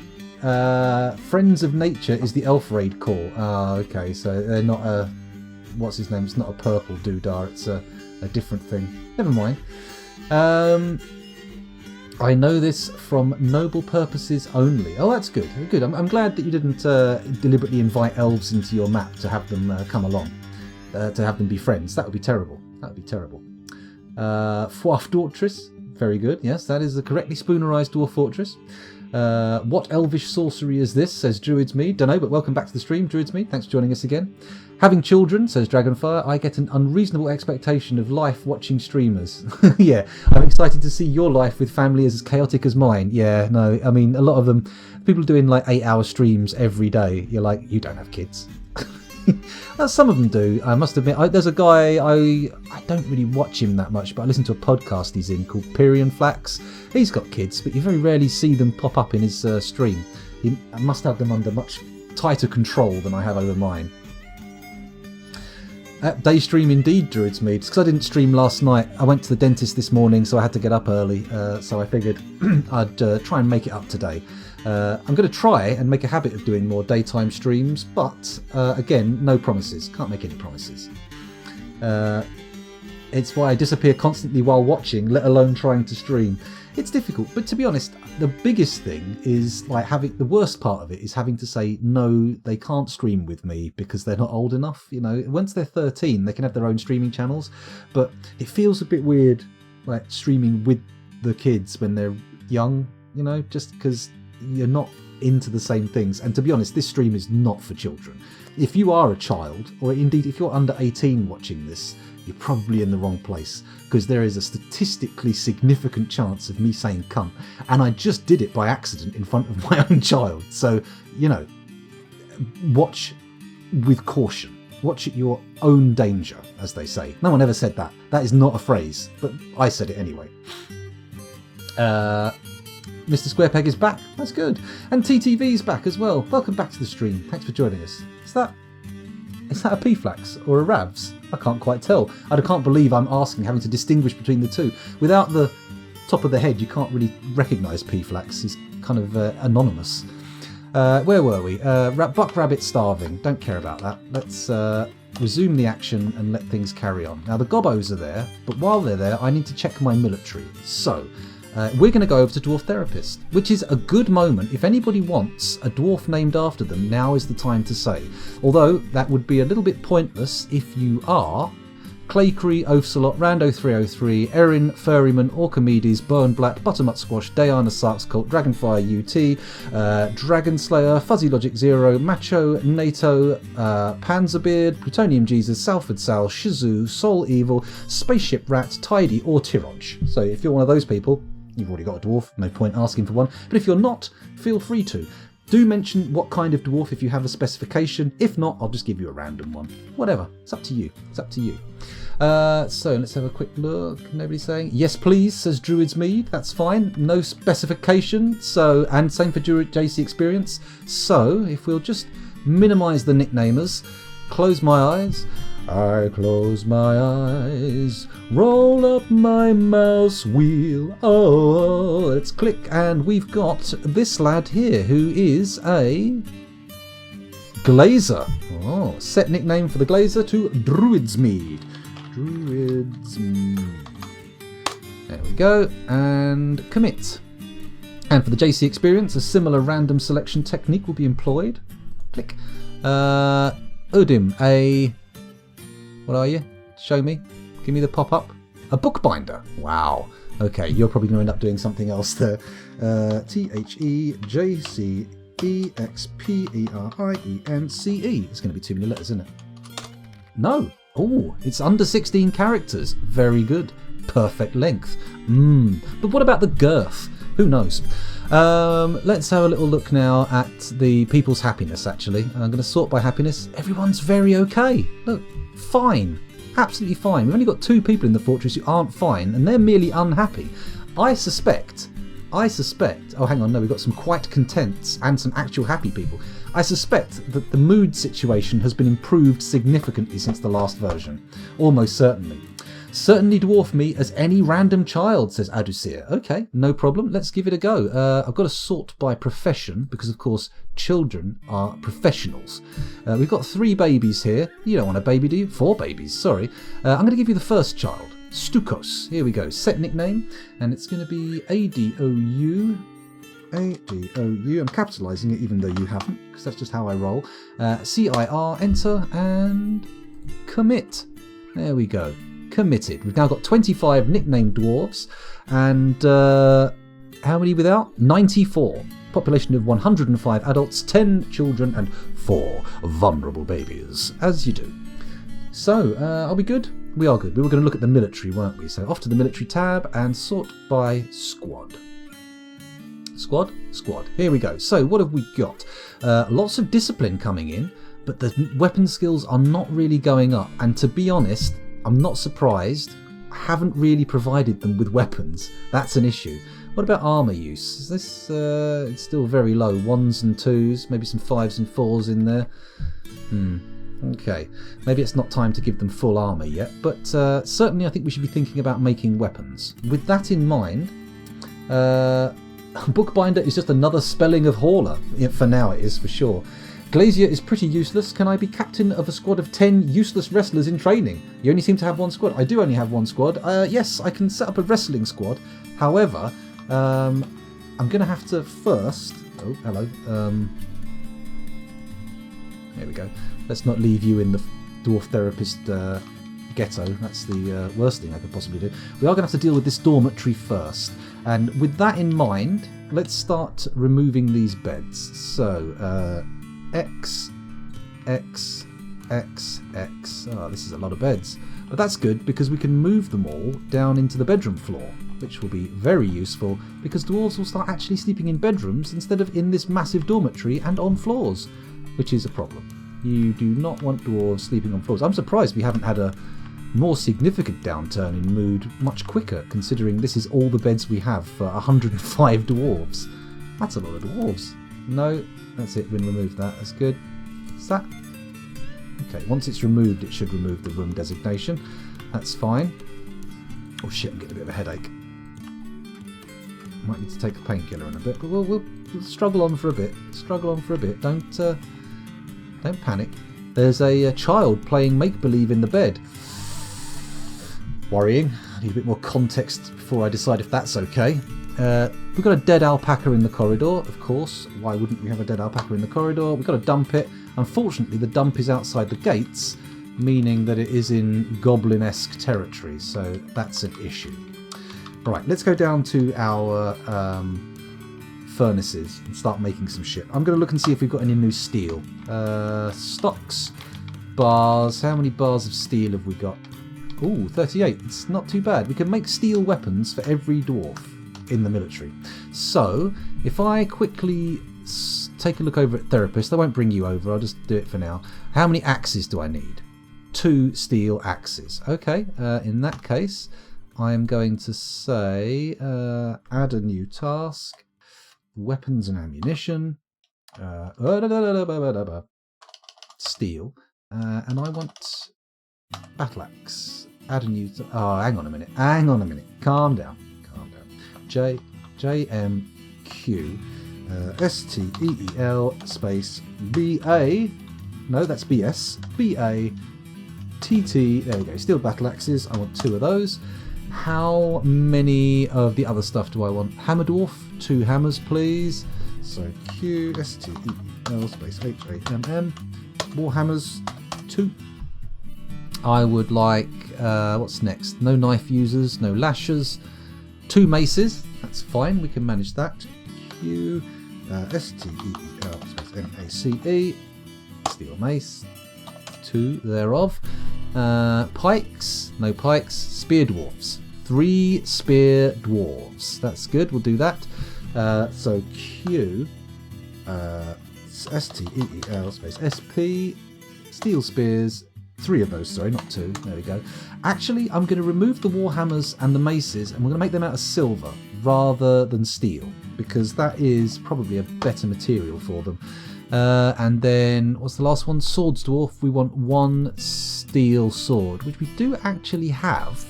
Friends of Nature is the elf raid call. Ah, okay. So they're not a... What's his name? It's not a purple doodah. It's a different thing. Never mind. I know this from noble purposes only. Oh, that's good. Good. I'm glad that you didn't deliberately invite elves into your map to have them come along. To have them be friends. That would be terrible. Dwarf Fortress. Very good. Yes, that is the correctly spoonerized Dwarf Fortress. What elvish sorcery is this, says Druids Me. Dunno, but welcome back to the stream, Druids Me. Thanks for joining us again. Having children, says Dragonfire, I get an unreasonable expectation of life watching streamers. Yeah, I'm excited to see your life with family as chaotic as mine. Yeah, no, I mean, a lot of them, people doing like 8-hour streams every day. You're like, you don't have kids. Some of them do, I must admit. There's a guy, I don't really watch him that much, but I listen to a podcast he's in called Pyrian Flax. He's got kids, but you very rarely see them pop up in his stream. He must have them under much tighter control than I have over mine. Day stream indeed, Druids Mead. Because I didn't stream last night. I went to the dentist this morning, so I had to get up early. So I figured I'd try and make it up today. I'm going to try and make a habit of doing more daytime streams, but again, no promises. Can't make any promises. It's why I disappear constantly while watching, let alone trying to stream. It's difficult, but to be honest, the biggest thing is like the worst part of it is having to say, no, they can't stream with me because they're not old enough. You know, once they're 13, they can have their own streaming channels, but it feels a bit weird, like streaming with the kids when they're young, you know, just because you're not into the same things. And to be honest, this stream is not for children. If you are a child, or indeed if you're under 18 watching this, you're probably in the wrong place, because there is a statistically significant chance of me saying cunt, and I just did it by accident in front of my own child. So, you know, watch with caution. Watch at your own danger, as they say. No one ever said that. That is not a phrase, but I said it anyway. Mr. Squarepeg is back. That's good. And TTV's back as well. Welcome back to the stream. Thanks for joining us. Is that a P-Flax or a Ravs? I can't quite tell. I can't believe I'm having to distinguish between the two. Without the top of the head, you can't really recognise P-Flax. He's kind of anonymous. Where were we? Buck Rabbit starving. Don't care about that. Let's resume the action and let things carry on. Now the Gobbos are there, but while they're there, I need to check my military. So we're going to go over to Dwarf Therapist, which is a good moment. If anybody wants a dwarf named after them, now is the time to say. Although that would be a little bit pointless if you are Claycree, Oafsalot, Rando303, Erin, Furryman, Orchimedes, Burnblatt, Buttermut Squash, Diana Sark's Cult, Dragonfire UT, Dragonslayer, Fuzzy Logic Zero, Macho, NATO, Panzerbeard, Plutonium Jesus, Salford Sal, Shizoo, Soul Evil, Spaceship Rat, Tidy, or Tiroj. So if you're one of those people, you've already got a dwarf, no point asking for one. But if you're not, feel free to. Do mention what kind of dwarf if you have a specification. If not, I'll just give you a random one. Whatever. It's up to you. It's up to you. So let's have a quick look. Nobody's saying yes, please, says Druids Mead. That's fine. No specification. So, and same for JC Experience. So if we'll just minimise the nicknamers, close my eyes. I close my eyes, roll up my mouse wheel. Oh, let's click, and we've got this lad here who is a Glazer. Oh, set nickname for the Glazer to Druids Mead. Druids Mead. There we go, and commit. And for the JC Experience, a similar random selection technique will be employed. Click. Udim, a... What are you? Show me. Give me the pop-up. A bookbinder. Wow. Okay, you're probably going to end up doing something else there. THEJCEXPERIENCE. It's going to be too many letters, isn't it? No. Oh, it's under 16 characters. Very good. Perfect length. But what about the girth? Who knows? Let's have a little look now at the people's happiness, actually. I'm going to sort by happiness. Everyone's very okay. Look. Fine. Absolutely fine. We've only got 2 people in the fortress who aren't fine, and they're merely unhappy. I suspect... Oh, hang on, no, we've got some quite contents and some actual happy people. I suspect that the mood situation has been improved significantly since the last version. Almost certainly. Certainly dwarf me as any random child, says Adusir. Okay, no problem. Let's give it a go. I've got to sort by profession because, of course, children are professionals. We've got 3 babies here. You don't want a baby, do you? 4 babies, sorry. I'm going to give you the first child, Stukos. Here we go. Set nickname, and it's going to be ADOU. ADOU. I'm capitalising it even though you haven't, because that's just how I roll. CIR, enter, and commit. There we go. Committed. We've now got 25 nicknamed dwarves, and how many without? 94. Population of 105 adults, 10 children, and 4 vulnerable babies, as you do. So, are we good? We are good. We were going to look at the military, weren't we? So off to the military tab and sort by squad. Squad? Squad. Here we go. So what have we got? Lots of discipline coming in, but the weapon skills are not really going up, and to be honest, I'm not surprised. I haven't really provided them with weapons. That's an issue. What about armour use? Is this it's still very low. 1s and 2s, maybe some 5s and 4s in there. Okay. Maybe it's not time to give them full armour yet, but certainly I think we should be thinking about making weapons. With that in mind, Bookbinder is just another spelling of Hauler. Yeah, for now it is, for sure. Glazier is pretty useless. Can I be captain of a squad of 10 useless wrestlers in training? You only seem to have 1 squad. I do only have 1 squad. Yes, I can set up a wrestling squad. However, I'm going to have to first... Oh, hello. There we go. Let's not leave you in the Dwarf Therapist ghetto. That's the worst thing I could possibly do. We are going to have to deal with this dormitory first. And with that in mind, let's start removing these beds. So... X. Oh, this is a lot of beds. But that's good because we can move them all down into the bedroom floor, which will be very useful because dwarves will start actually sleeping in bedrooms instead of in this massive dormitory and on floors, which is a problem. You do not want dwarves sleeping on floors. I'm surprised we haven't had a more significant downturn in mood much quicker, considering this is all the beds we have for 105 dwarves. That's a lot of dwarves. No. That's it, been removed that. That's good. Is that? Okay, once it's removed, it should remove the room designation. That's fine. Oh shit, I'm getting a bit of a headache. Might need to take a painkiller in a bit, but we'll struggle on for a bit. Struggle on for a bit. Don't panic. There's a child playing make-believe in the bed. Worrying. I need a bit more context before I decide if that's okay. We've got a dead alpaca in the corridor, of course. Why wouldn't we have a dead alpaca in the corridor? We've got to dump it. Unfortunately, the dump is outside the gates, meaning that it is in goblin-esque territory, so that's an issue. Right, let's go down to our furnaces and start making some shit. I'm going to look and see if we've got any new steel. Stocks, bars. How many bars of steel have we got? Ooh, 38. It's not too bad. We can make steel weapons for every dwarf in the military. So, if I quickly take a look over at Therapist, I won't bring you over, I'll just do it for now. How many axes do I need? 2 steel axes. Okay, in that case, I am going to say add a new task, weapons and ammunition, steel, and I want battle axe. Add a new. Oh, hang on a minute. Calm down. JMQ STEEL space BA. No, that's BS. BA TT. There we go. Steel battle axes. I want 2 of those. How many of the other stuff do I want? Hammer dwarf. 2 hammers, please. So Q STEEL space HAMM. More hammers. 2. I would like. What's next? No knife users. No lashers. 2 maces. That's fine. We can manage that. Q STEEL space MACE. Steel mace. 2 thereof. Pikes. No pikes. Spear dwarfs. 3 spear dwarves. That's good. We'll do that. So Q STEEL space SP. Steel spears. 3 of those, sorry, not 2. There we go. Actually, I'm going to remove the warhammers and the maces, and we're going to make them out of silver rather than steel, because that is probably a better material for them. And then, what's the last one? Swords dwarf. We want 1 steel sword, which we do actually have,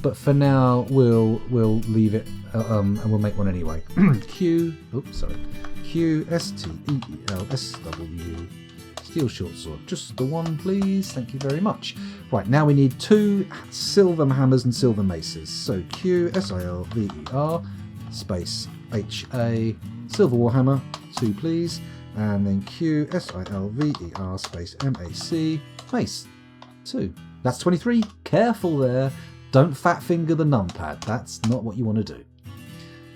but for now we'll leave it, and we'll make one anyway. Q STEEL SW. Steel short sword. Just the 1, please. Thank you very much. Right, now we need 2 silver hammers and silver maces. So Q SILVER space HA silver warhammer 2, please. And then Q SILVER space MAC mace 2. That's 23. Careful there. Don't fat finger the numpad. That's not what you want to do.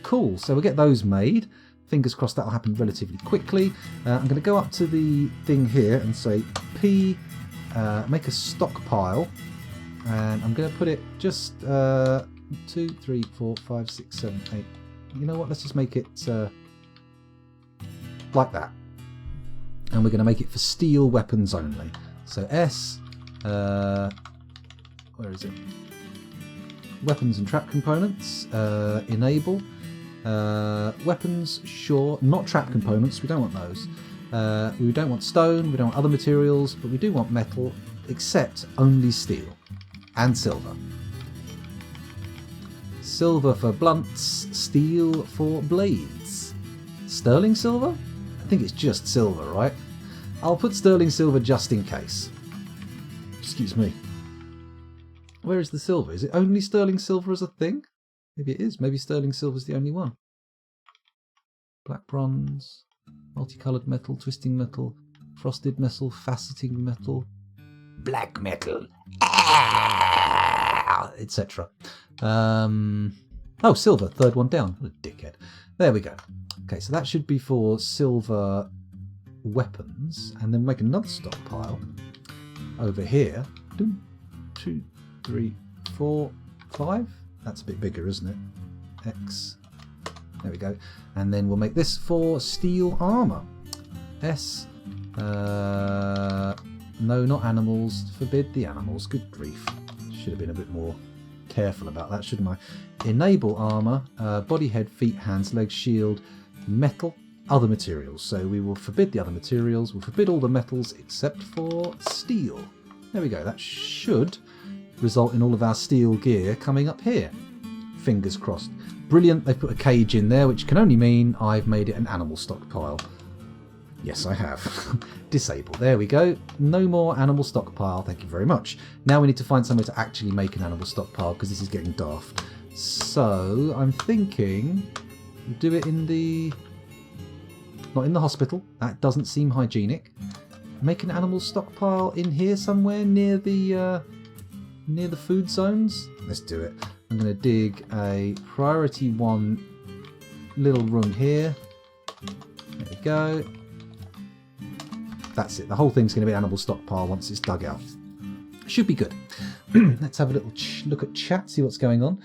Cool. So we'll get those made. Fingers crossed that'll happen relatively quickly. I'm going to go up to the thing here and say P, make a stockpile, and I'm going to put it just 2, 3, 4, 5, 6, 7, 8. You know what? Let's just make it like that. And we're going to make it for steel weapons only. So S, where is it? Weapons and trap components, enable. Weapons, sure. Not trap components, we don't want those. We don't want stone, we don't want other materials, but we do want metal, except only steel. And silver. Silver for blunts, steel for blades. Sterling silver? I think it's just silver, right? I'll put sterling silver just in case. Excuse me. Where is the silver? Is it only sterling silver as a thing? Maybe it is. Maybe sterling silver is the only one. Black bronze, multicoloured metal, twisting metal, frosted metal, faceting metal, black metal, etc. Oh, silver, 3rd one down. What a dickhead. There we go. Okay, so that should be for silver weapons, and then make another stockpile over here. 2, 3, 4, 5. That's a bit bigger, isn't it? X. There we go. And then we'll make this for steel armour. S. No, not animals. Forbid the animals. Good grief. Should have been a bit more careful about that, shouldn't I? Enable armour. Body, head, feet, hands, legs, shield, metal, other materials. So we will forbid the other materials. We'll forbid all the metals except for steel. There we go. That should result in all of our steel gear coming up here. Fingers crossed. Brilliant, they've put a cage in there, which can only mean I've made it an animal stockpile. Yes, I have. Disable. There we go. No more animal stockpile. Thank you very much. Now we need to find somewhere to actually make an animal stockpile because this is getting daft. So I'm thinking we'll do it in the... not in the hospital. That doesn't seem hygienic. Make an animal stockpile in here somewhere near the food zones. Let's do it. I'm going to dig a priority 1 little room here. There we go. That's it. The whole thing's going to be animal stockpile once it's dug out. Should be good. Let's have a little look at chat, see what's going on.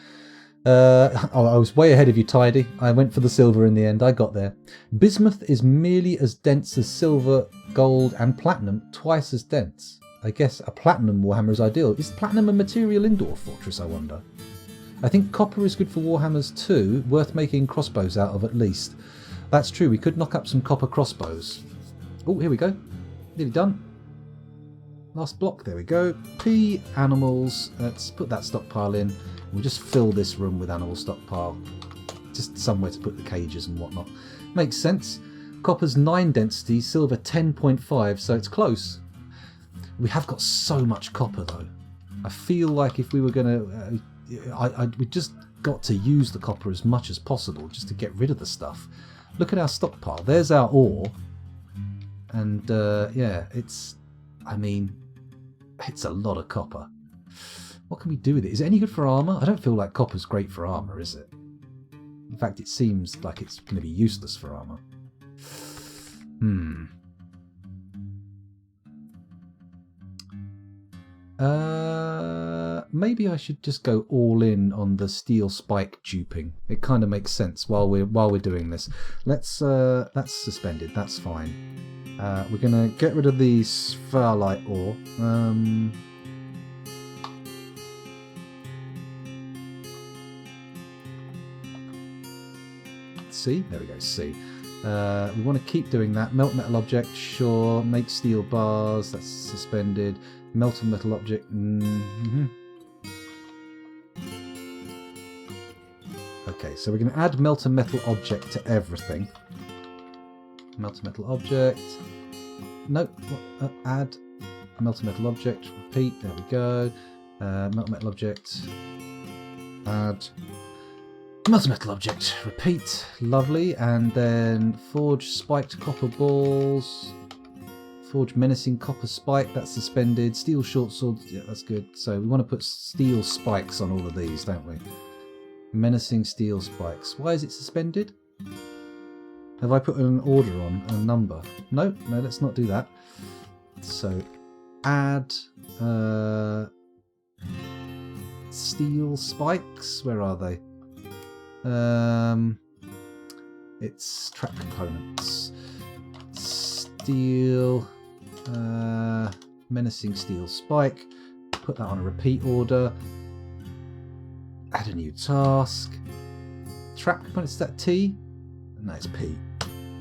I was way ahead of you, Tidy. I went for the silver in the end. I got there. Bismuth is merely as dense as silver, gold, and platinum, twice as dense. I guess a platinum Warhammer is ideal. Is platinum a material in Dwarf Fortress, I wonder? I think copper is good for Warhammers too, worth making crossbows out of at least. That's true, we could knock up some copper crossbows. Oh, here we go. Nearly done. Last block, there we go. P, animals. Let's put that stockpile in. We'll just fill this room with animal stockpile. Just somewhere to put the cages and whatnot. Makes sense. Copper's 9 density, silver 10.5, so it's close. We have got so much copper though. I feel like if we were going to... we just got to use the copper as much as possible just to get rid of the stuff. Look at our stockpile. There's our ore. And yeah, it's... I mean, it's a lot of copper. What can we do with it? Is it any good for armour? I don't feel like copper's great for armour, is it? In fact, it seems like it's going to be useless for armour. Maybe I should just go all in on the steel spike duping. It kind of makes sense while we're doing this. Let's that's suspended. That's fine. We're gonna get rid of the sphalerite ore. C. There we go. C. We want to keep doing that. Melt metal object, sure. Make steel bars. That's suspended. Melt a metal object. Okay, so we're going to add melt a metal object to everything. Melt a metal object. Nope. Add melt a metal object. Repeat. There we go. Melt metal object. Add melt a metal object. Repeat. Lovely. And then forge spiked copper balls. Forge menacing copper spike. That's suspended. Steel short sword. Yeah, that's good. So we want to put steel spikes on all of these, don't we? Menacing steel spikes. Why is it suspended? Have I put an order on a number? No, let's not do that. So add steel spikes. Where are they? It's trap components. Steel, menacing steel spike. Put that on a repeat order. Add a new task. Trap components, is that T? No, it's P.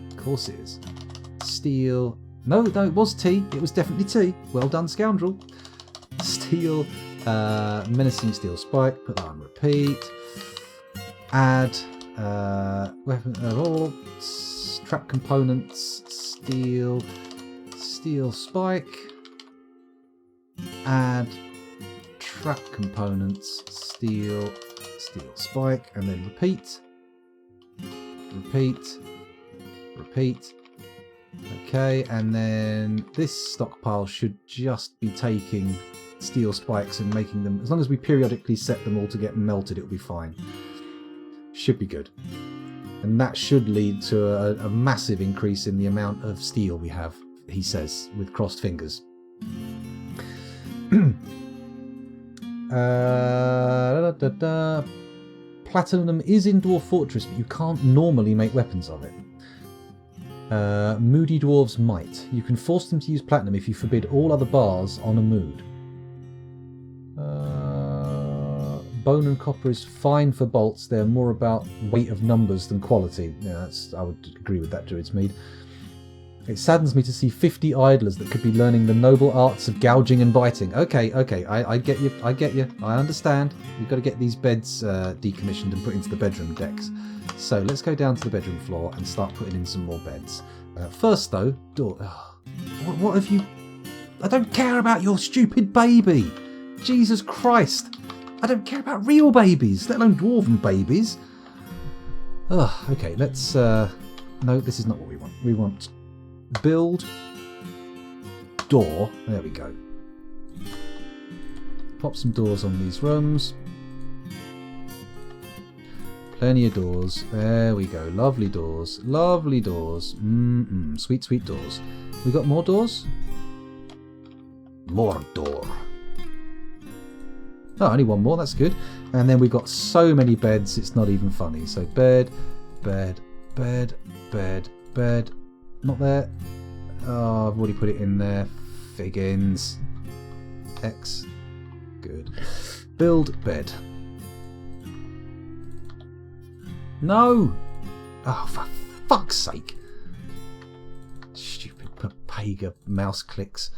Of course it is. Steel. No, it was T. It was definitely T. Well done, scoundrel. Steel, menacing steel spike. Put that on repeat. Add weapon. Trap components. Steel spike. Add trap components. Steel spike, and then repeat. Okay, and then this stockpile should just be taking steel spikes and making them, as long as we periodically set them all to get melted, it'll be fine. Should be good. And that should lead to a massive increase in the amount of steel we have, he says, with crossed fingers. Platinum is in Dwarf Fortress, but you can't normally make weapons of it. Moody dwarves might. You can force them to use platinum if you forbid all other bars on a mood. Bone and copper is fine for bolts. They're more about weight of numbers than quality. Yeah, I would agree with that, Druidsmead. It saddens me to see 50 idlers that could be learning the noble arts of gouging and biting. Okay, I get you, I understand. We've got to get these beds decommissioned and put into the bedroom decks. So let's go down to the bedroom floor and start putting in some more beds. First though, door... Oh, what have you... I don't care about your stupid baby! Jesus Christ! I don't care about real babies, let alone dwarven babies. Oh, okay, let's... No, this is not what we want. We want... build... door. There we go. Pop some doors on these rooms. Plenty of doors. There we go. Lovely doors. Lovely doors. Sweet, sweet doors. We got more doors? More door. Oh, only one more. That's good. And then we've got so many beds, it's not even funny. So bed, bed, bed, bed, bed. Not there. Oh, I've already put it in there. Figgins. X. Good. Build bed. No! Oh, for fuck's sake. Stupid Papega mouse clicks.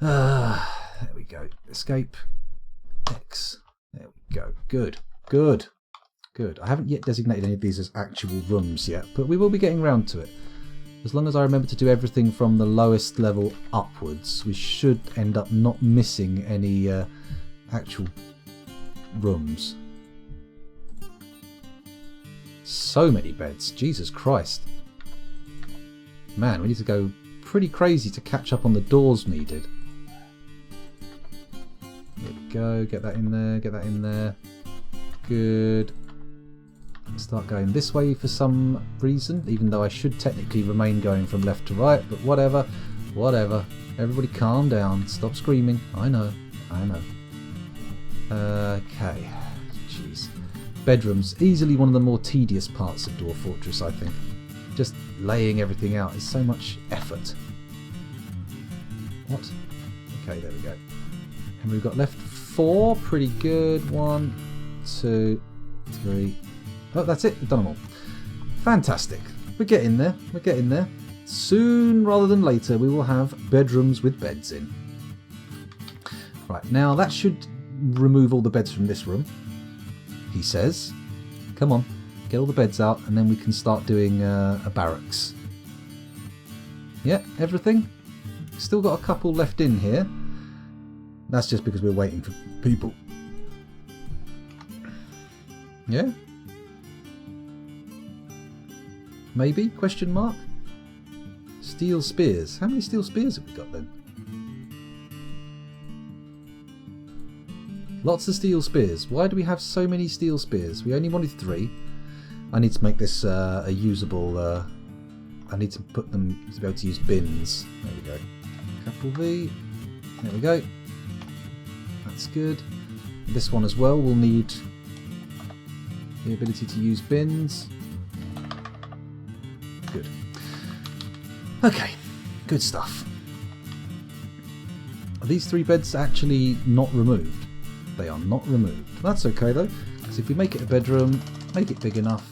There we go. Escape. X. There we go. Good. Good. Good. I haven't yet designated any of these as actual rooms yet, but we will be getting round to it. As long as I remember to do everything from the lowest level upwards, we should end up not missing any actual rooms. So many beds. Jesus Christ. Man, we need to go pretty crazy to catch up on the doors needed. There we go. Get that in there. Get that in there. Good. Start going this way for some reason, even though I should technically remain going from left to right, but whatever. Whatever. Everybody calm down. Stop screaming. I know. I know. Okay. Jeez. Bedrooms. Easily one of the more tedious parts of Dwarf Fortress, I think. Just laying everything out is so much effort. What? Okay, there we go. And we've got left 4. Pretty good. 1, 2, 3. Oh, that's it. We've done them all. Fantastic. We're getting there. We're getting there. Soon, rather than later, we will have bedrooms with beds in. Right, now that should remove all the beds from this room, he says. Come on, get all the beds out, and then we can start doing a barracks. Yeah, everything. Still got a couple left in here. That's just because we're waiting for people. Yeah? Maybe? Question mark? Steel spears. How many steel spears have we got then? Lots of steel spears. Why do we have so many steel spears? We only wanted 3. I need to make this a usable... I need to put them to be able to use bins. There we go. Capital V. There we go. That's good. This one as well will need the ability to use bins. Good. Okay. Good stuff. Are these 3 beds actually not removed? They are not removed. That's okay though, because if we make it a bedroom, make it big enough,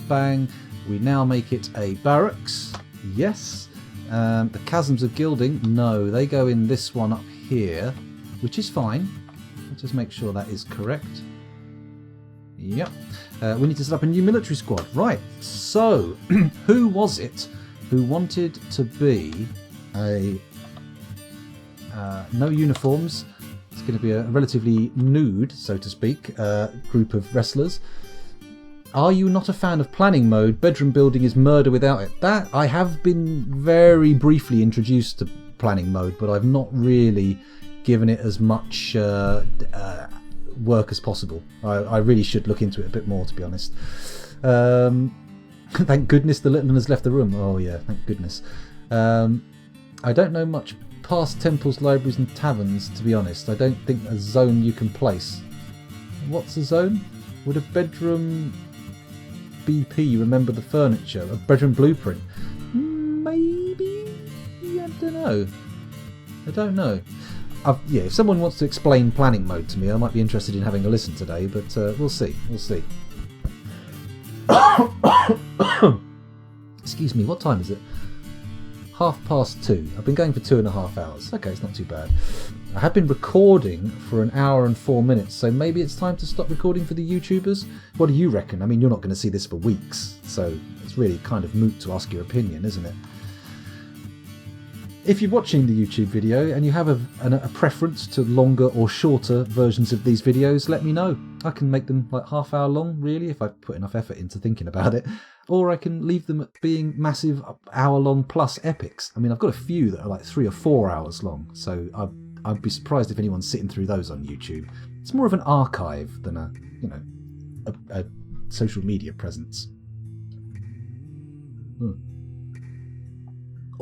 bang, we now make it a barracks. Yes. The chasms of gilding, no, they go in this one up here, which is fine. Let's just make sure that is correct. Yep. We need to set up a new military squad. Right, so who was it who wanted to be a no uniforms? It's going to be a relatively nude, so to speak, group of wrestlers. Are you not a fan of planning mode? Bedroom building is murder without it. That I have been very briefly introduced to planning mode, but I've not really given it as much work as possible. I really should look into it a bit more, to be honest. Thank goodness the little one has left the room. Oh yeah, thank goodness. I don't know much past temples, libraries and taverns, to be honest. I don't think a zone you can place. What's a zone? Would a bedroom BP remember the furniture? A bedroom blueprint? Maybe? I don't know. I don't know. Yeah, if someone wants to explain planning mode to me, I might be interested in having a listen today, but we'll see. We'll see. Excuse me, what time is it? 2:30. I've been going for 2.5 hours. Okay, it's not too bad. I have been recording for 1 hour and 4 minutes, so maybe it's time to stop recording for the YouTubers. What do you reckon? I mean, you're not going to see this for weeks, so it's really kind of moot to ask your opinion, isn't it? If you're watching the YouTube video and you have a preference to longer or shorter versions of these videos, let me know. I can make them like half-hour long, really, if I put enough effort into thinking about it. Or I can leave them being massive hour-long plus epics. I mean, I've got a few that are like 3 or 4 hours long, so I'd be surprised if anyone's sitting through those on YouTube. It's more of an archive than a social media presence.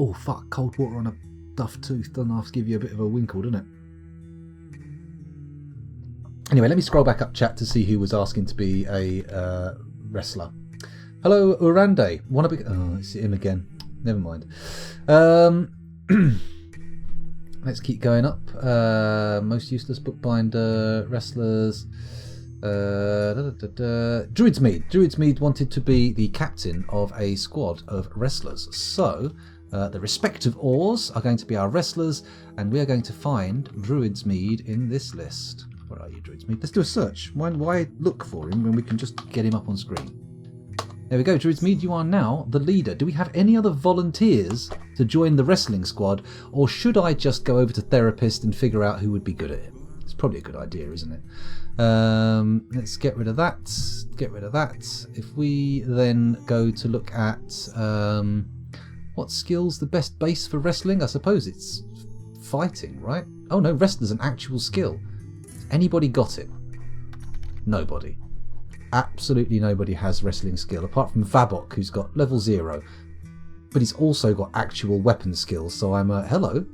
Oh fuck, cold water on a duff tooth doesn't have to give you a bit of a winkle, doesn't it? Anyway, let me scroll back up chat to see who was asking to be a wrestler. Hello, Urande. Wanna be? Oh, it's him again. Never mind. Let's keep going up. Most useless bookbinder wrestlers. Druidsmead wanted to be the captain of a squad of wrestlers. So the respective oars are going to be our wrestlers, and we are going to find Druidsmead in this list. Where are you, Druidsmead? Let's do a search. Why look for him when we can just get him up on screen? There we go, Druidsmead, you are now the leader. Do we have any other volunteers to join the wrestling squad, or should I just go over to therapist and figure out who would be good at it? It's probably a good idea, isn't it? Let's get rid of that. Get rid of that. If we then go to look at what skill's the best base for wrestling, I suppose it's fighting, right? Oh no, wrestling's an actual skill. Anybody got it? Nobody. Absolutely nobody has wrestling skill, apart from Vabok, who's got level 0. But he's also got actual weapon skills, so I'm hello.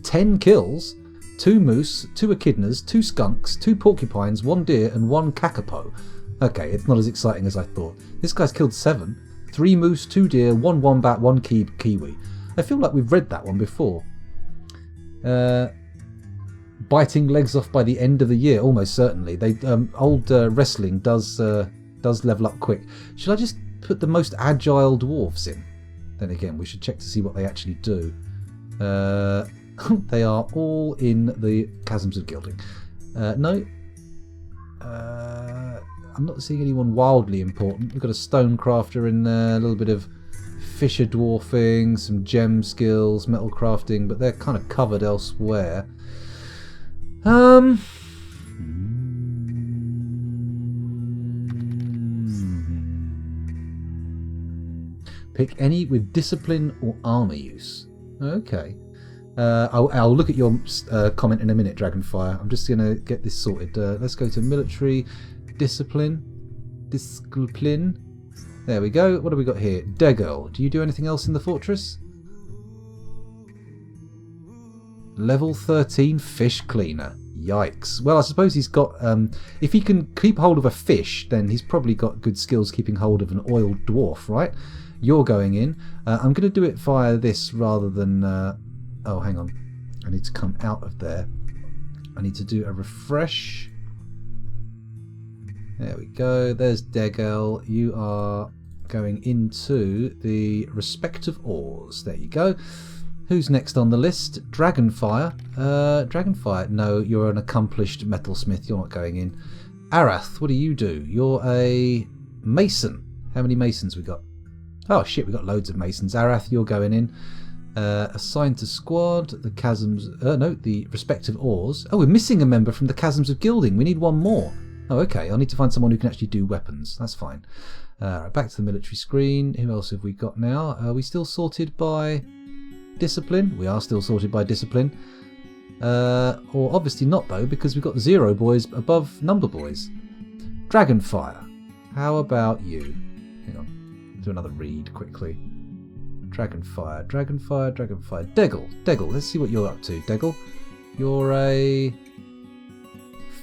10 kills, 2 moose, 2 echidnas, 2 skunks, 2 porcupines, 1 deer, and 1 kakapo. Okay, it's not as exciting as I thought. This guy's killed 7. 3 moose, 2 deer, 1 wombat, 1 kiwi. I feel like we've read that one before. Biting legs off by the end of the year, almost certainly. They old wrestling does level up quick. Should I just put the most agile dwarves in? Then again, we should check to see what they actually do. They are all in the Chasms of Gilding. No. I'm not seeing anyone wildly important. We've got a stonecrafter in there, a little bit of fisher dwarfing, some gem skills, metal crafting, but they're kind of covered elsewhere. Pick any with discipline or armor use. Okay. I'll look at your comment in a minute, Dragonfire. I'm just going to get this sorted. Let's go to military discipline. Discipline. There we go. What have we got here? Degirl. Do you do anything else in the fortress? Level 13 fish cleaner. Yikes. Well, I suppose he's got... if he can keep hold of a fish, then he's probably got good skills keeping hold of an oiled dwarf, right? You're going in. I'm going to do it via this rather than... oh, hang on. I need to come out of there. I need to do a refresh. There we go. There's Degel. You are going into the respective oars. There you go. Who's next on the list? Dragonfire. Dragonfire. No, you're an accomplished metalsmith. You're not going in. Arath, what do you do? You're a mason. How many masons we got? Oh shit, we got loads of masons. Arath, you're going in. Assigned to squad. The chasms. No, the respective oars. Oh, we're missing a member from the Chasms of Gilding. We need one more. Oh, okay. I'll need to find someone who can actually do weapons. That's fine. Right, back to the military screen. Who else have we got now? Are we still sorted by discipline? We are still sorted by discipline. Or obviously not though, because we've got 0 boys above number boys. Dragonfire. How about you? Hang on. Do another read quickly. Dragonfire. Dragonfire. Dragonfire. Degel. Let's see what you're up to, Degel. You're a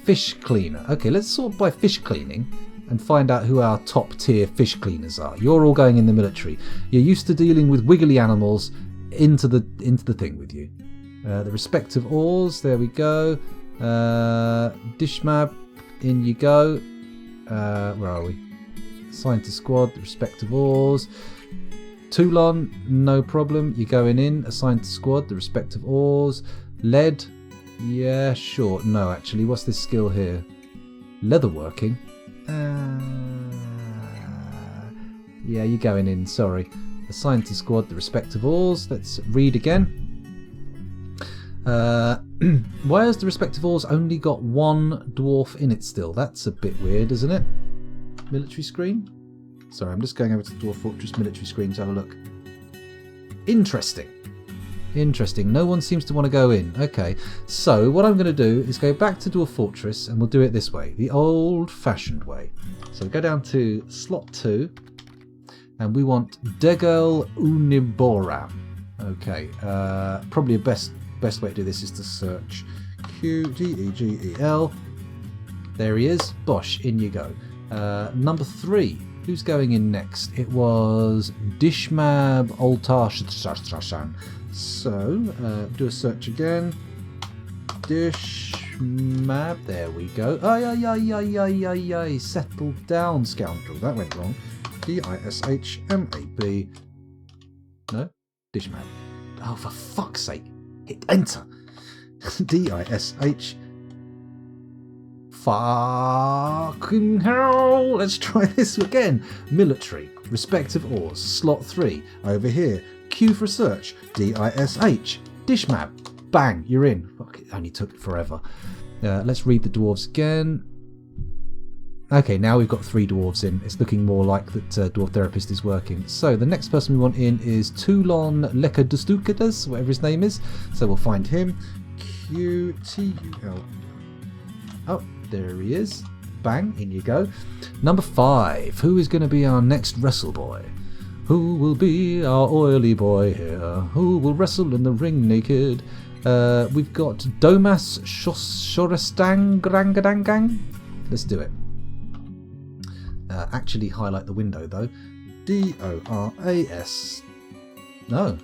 fish cleaner. Okay, let's sort by fish cleaning and find out who our top tier fish cleaners are. You're all going in the military. You're used to dealing with wiggly animals. Into the thing with you. The respective oars. There we go. Dishmab. In you go. Where are we? Assigned to squad. The respective oars. Toulon, no problem. You're going in. Assigned to squad. The respective oars. Lead. Yeah, sure. No, actually. What's this skill here? Leatherworking. Yeah, you're going in. Sorry. Assigned to squad. The respective oars. Let's read again. Why has the respective oars only got one dwarf in it still? That's a bit weird, isn't it? Military screen? Sorry, I'm just going over to the Dwarf Fortress military screen to have a look. Interesting. Interesting. No one seems to want to go in. Okay, so what I'm going to do is go back to Dwarf Fortress and we'll do it this way, the old-fashioned way. So we go down to slot 2 and we want Degel Uniboram. Okay, probably the best way to do this is to search Qdegel. There he is. Bosh, in you go. Number 3. Who's going in next? It was Dishmab Oltar. So, do a search again. Dishmab. There we go. Ay. Settle down, scoundrel. That went wrong. Dishmab. No? Dishmab. Oh, for fuck's sake. Hit enter. Dish. Fucking hell! Let's try this again. Military, respective oars, slot 3. Over here, Q for search, Dish, Dishmab. Bang, you're in. Fuck, it only took forever. Let's read the dwarves again. Okay, now we've got 3 dwarves in. It's looking more like that Dwarf Therapist is working. So the next person we want in is Toulon Lekadustukadas, whatever his name is. So we'll find him. QTUL. Oh, there he is. Bang, in you go. Number 5. Who is going to be our next wrestle boy? Who will be our oily boy here? Who will wrestle in the ring naked? We've got Domas Shorestang Grangadangang. Let's do it. Actually highlight the window though. DORAS. No.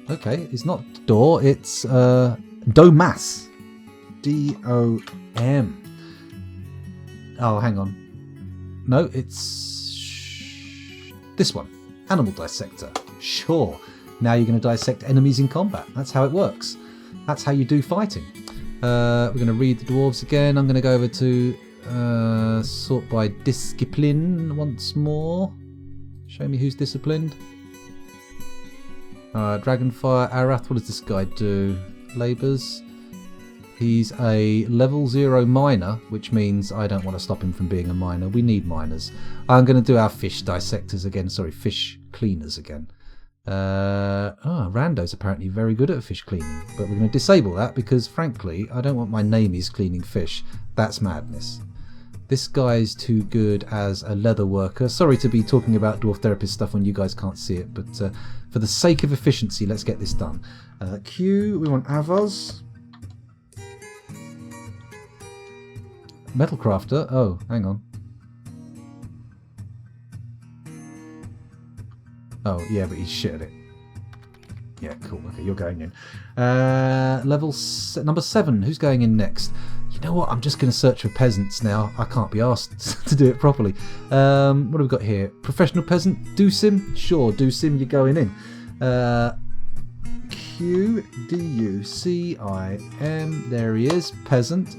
Okay, it's not door, it's Domas. DOM. Oh, hang on. No, it's this one. Animal Dissector. Sure. Now you're going to dissect enemies in combat. That's how it works. That's how you do fighting. We're going to read the dwarves again. I'm going to go over to sort by discipline once more. Show me who's disciplined. Dragonfire, Arath. What does this guy do? Labours. He's a level 0 miner, which means I don't want to stop him from being a miner. We need miners. I'm going to do our fish dissectors again. Sorry, fish cleaners again. Rando's apparently very good at fish cleaning, but we're going to disable that because, frankly, I don't want my namies cleaning fish. That's madness. This guy's too good as a leather worker. Sorry to be talking about Dwarf Therapist stuff when you guys can't see it, but for the sake of efficiency, let's get this done. Q, we want Avos. Metal crafter. Oh, hang on. Oh, yeah, but he's shit at it. Yeah, cool. Okay, you're going in. Number 7. Who's going in next? You know what? I'm just going to search for peasants now. I can't be asked to do it properly. What have we got here? Professional peasant. Dusim? Sure, Dusim, you're going in. QDUCIM. There he is. Peasant.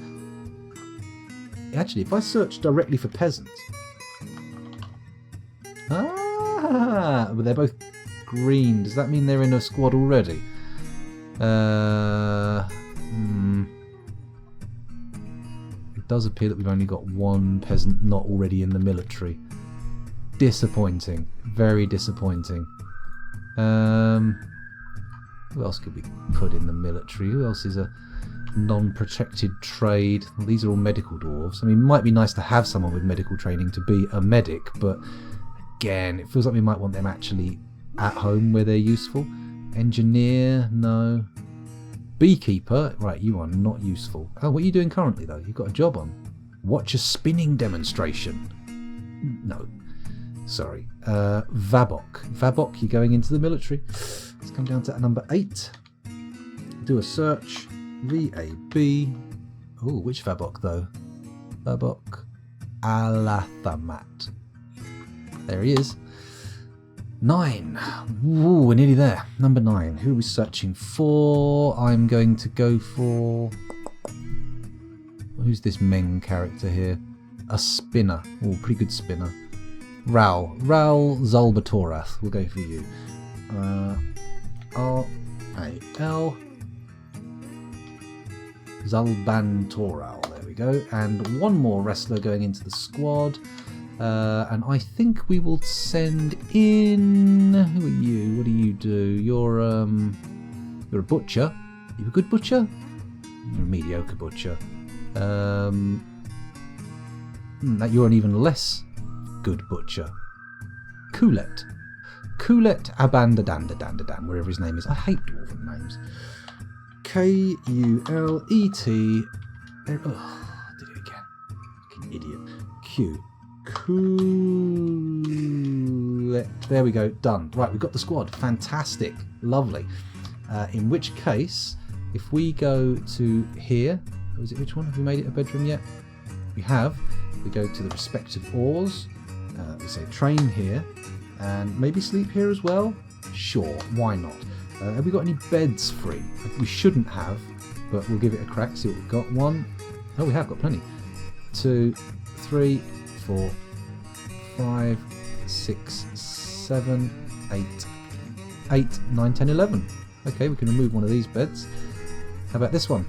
Actually, if I search directly for peasant. But they're both green. Does that mean they're in a squad already? It does appear that we've only got one peasant not already in the military. Disappointing. Very disappointing. Who else could we put in the military? Who else is a non-protected trade? Well, these are all medical dwarves. I mean, it might be nice to have someone with medical training to be a medic, but again, it feels like we might want them actually at home where they're useful. Engineer, no. Beekeeper, right, you are not useful. Oh, what are you doing currently though? You've got a job on. Watch a spinning demonstration. No, sorry. Vabok, you're going into the military. Let's come down to number 8. Do a search. VAB. Oh, which Vabok though? Vabok Alathamat. There he is. 9. Ooh, we're nearly there. Number 9. Who are we searching for? I'm going to go for... Who's this Meng character here? A spinner. Oh, pretty good spinner. Raul Zalbatorath. We'll go for you. R-A-L. Zalbantoral. There we go. And one more wrestler going into the squad. And I think we will send in... Who are you? What do you do? You're a butcher. You a good butcher? You're a mediocre butcher. You're an even less good butcher. Kulet Abandadandadandadan, wherever his name is. I hate dwarven names. K-U-L-E-T... Oh, I did it again. Fucking idiot. Kulet. There we go. Done. Right, we've got the squad. Fantastic. Lovely. In which case, if we go to here... Was it which one? Have we made it a bedroom yet? We have. We go to the respective oars. We say train here. And maybe sleep here as well? Sure, why not? Have we got any beds free? We shouldn't have, but we'll give it a crack, see what we've got. 1. Oh, we have got plenty. 2, 3, 4, 5, 6, 7, 8, 9, 10, 11. Okay, we can remove one of these beds. How about this one?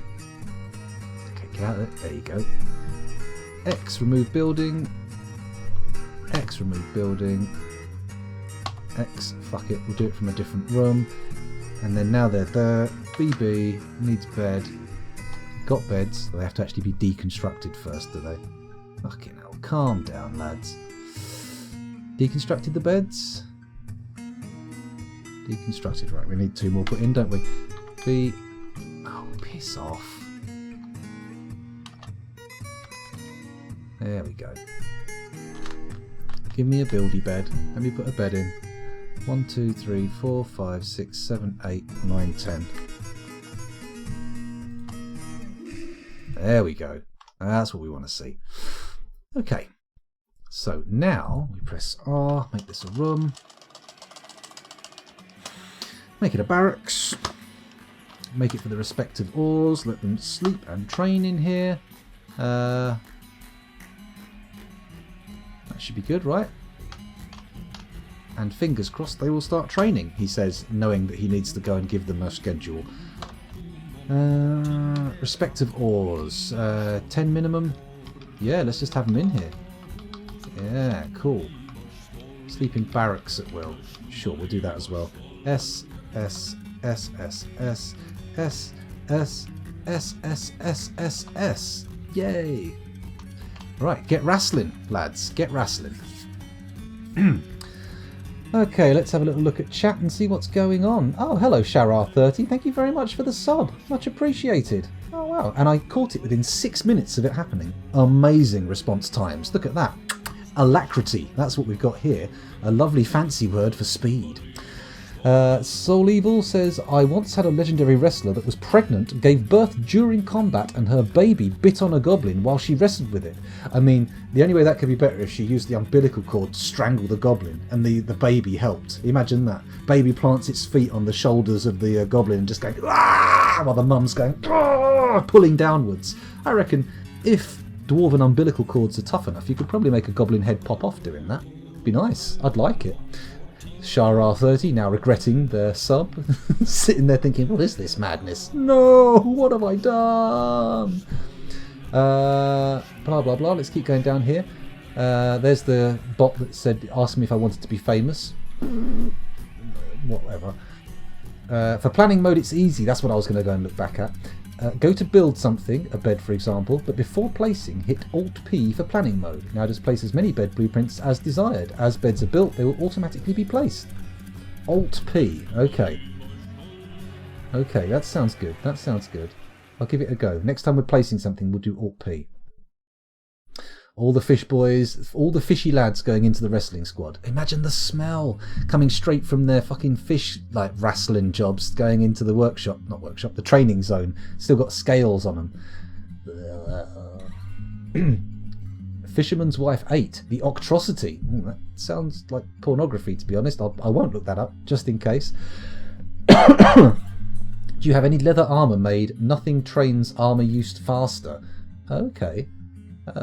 Okay, get out of it. There you go. X, remove building. X, remove building. X, fuck it, we'll do it from a different room. And then now they're there. BB needs bed. Got beds. They have to actually be deconstructed first, do they? Fucking hell, calm down, lads. Deconstructed the beds? Deconstructed, right, we need 2 more put in, don't we? B... Oh, piss off. There we go. Give me a buildy bed. Let me put a bed in. 1, 2, 3, 4, 5, 6, 7, 8, 9, 10. There we go. That's what we want to see. Okay. So now we press R, make this a room. Make it a barracks. Make it for the respective oars. Let them sleep and train in here. That should be good, right? And fingers crossed they will start training, he says, knowing that he needs to go and give them a schedule. Respective oars. 10 minimum. Yeah, let's just have them in here. Yeah, cool. Sleep in barracks at will. Sure, we'll do that as well. S, S, S, S, S, S, S, S, S, S, S, S. Yay! Right, get wrestling, lads. Get wrestling. Okay, let's have a little look at chat and see what's going on. Oh, hello, Sharar30. Thank you very much for the sub. Much appreciated. Oh, wow. And I caught it within 6 minutes of it happening. Amazing response times. Look at that. Alacrity. That's what we've got here. A lovely fancy word for speed. Soul Evil says, I once had a legendary wrestler that was pregnant, gave birth during combat, and her baby bit on a goblin while she wrestled with it. I mean, the only way that could be better if she used the umbilical cord to strangle the goblin, and the baby helped. Imagine that. Baby plants its feet on the shoulders of the goblin and just going, ah, while the mum's going, ah, pulling downwards. I reckon if dwarven umbilical cords are tough enough, you could probably make a goblin head pop off doing that. Be nice. I'd like it. Sharar30 now regretting the sub, sitting there thinking, what is this madness? No, what have I done? Blah blah blah. Let's keep going down here. There's the bot that said, asked me if I wanted to be famous. Whatever. For planning mode, it's easy. That's what I was going to go and look back at. Go to build something, a bed for example, but before placing, hit Alt-P for planning mode. Now just place as many bed blueprints as desired. As beds are built, they will automatically be placed. Alt-P, okay. Okay, that sounds good, that sounds good. I'll give it a go. Next time we're placing something, we'll do Alt-P. All the fish boys, all the fishy lads going into the wrestling squad. Imagine the smell coming straight from their fucking fish, like, wrestling jobs, going into the workshop, not workshop, the training zone. Still got scales on them. Fisherman's Wife 8, The Octrosity. That sounds like pornography, to be honest. I won't look that up, just in case. Do you have any leather armour made? Nothing trains armour used faster. Okay. We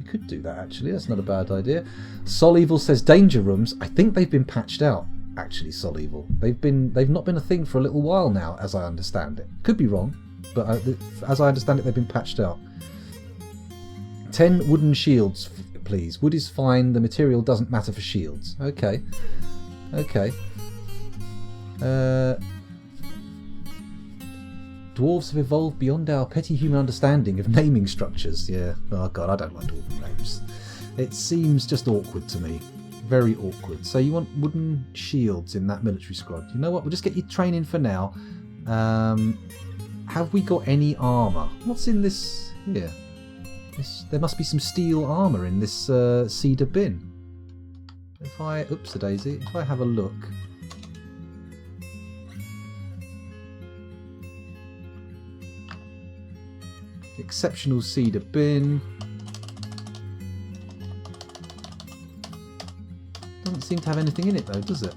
could do that, actually. That's not a bad idea. Sol Evil says danger rooms. I think they've been patched out, actually, Sol Evil. They've not been a thing for a little while now, as I understand it. Could be wrong, but as I understand it, they've been patched out. 10 wooden shields, please. Wood is fine. The material doesn't matter for shields. Okay. Okay. Dwarves have evolved beyond our petty human understanding of naming structures. Yeah. Oh god, I don't like dwarven names. It seems just awkward to me. Very awkward. So you want wooden shields in that military squad. You know what? We'll just get you training for now. Have we got any armour? What's in this here? There must be some steel armour in this cedar bin. If I... Oops, a daisy. If I have a look... Exceptional cedar bin. Doesn't seem to have anything in it though, does it?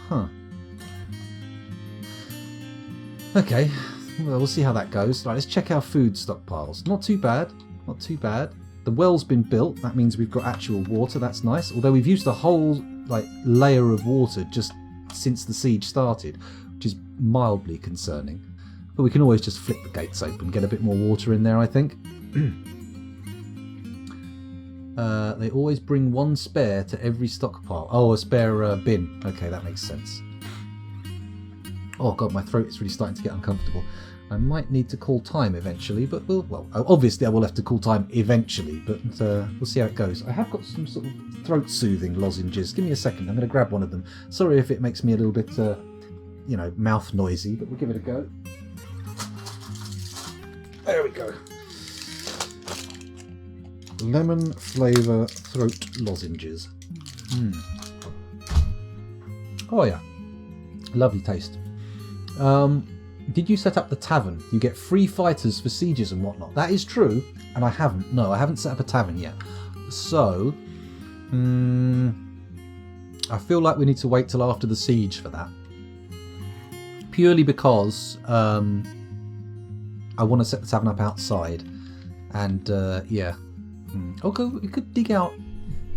Huh. Okay, well, we'll see how that goes. Right, let's check our food stockpiles. Not too bad, not too bad. The well's been built, that means we've got actual water, that's nice. Although we've used a whole layer of water just since the siege started, which is mildly concerning. But we can always just flick the gates open, get a bit more water in there, I think. They always bring one spare to every stockpile. Oh, a spare bin. Okay, that makes sense. Oh god, my throat is really starting to get uncomfortable. I might need to call time eventually, but well, obviously I will have to call time eventually, but we'll see how it goes. I have got some sort of throat-soothing lozenges. Give me a second, I'm going to grab one of them. Sorry if it makes me a little bit, mouth noisy, but we'll give it a go. There we go. Lemon flavour throat lozenges. Oh yeah, lovely taste. Did you set up the tavern? You get free fighters for sieges and whatnot. That is true, and I haven't. No, I haven't set up a tavern yet. So, I feel like we need to wait till after the siege for that. Purely because I want to set the tavern up outside, and yeah. Okay, we could dig out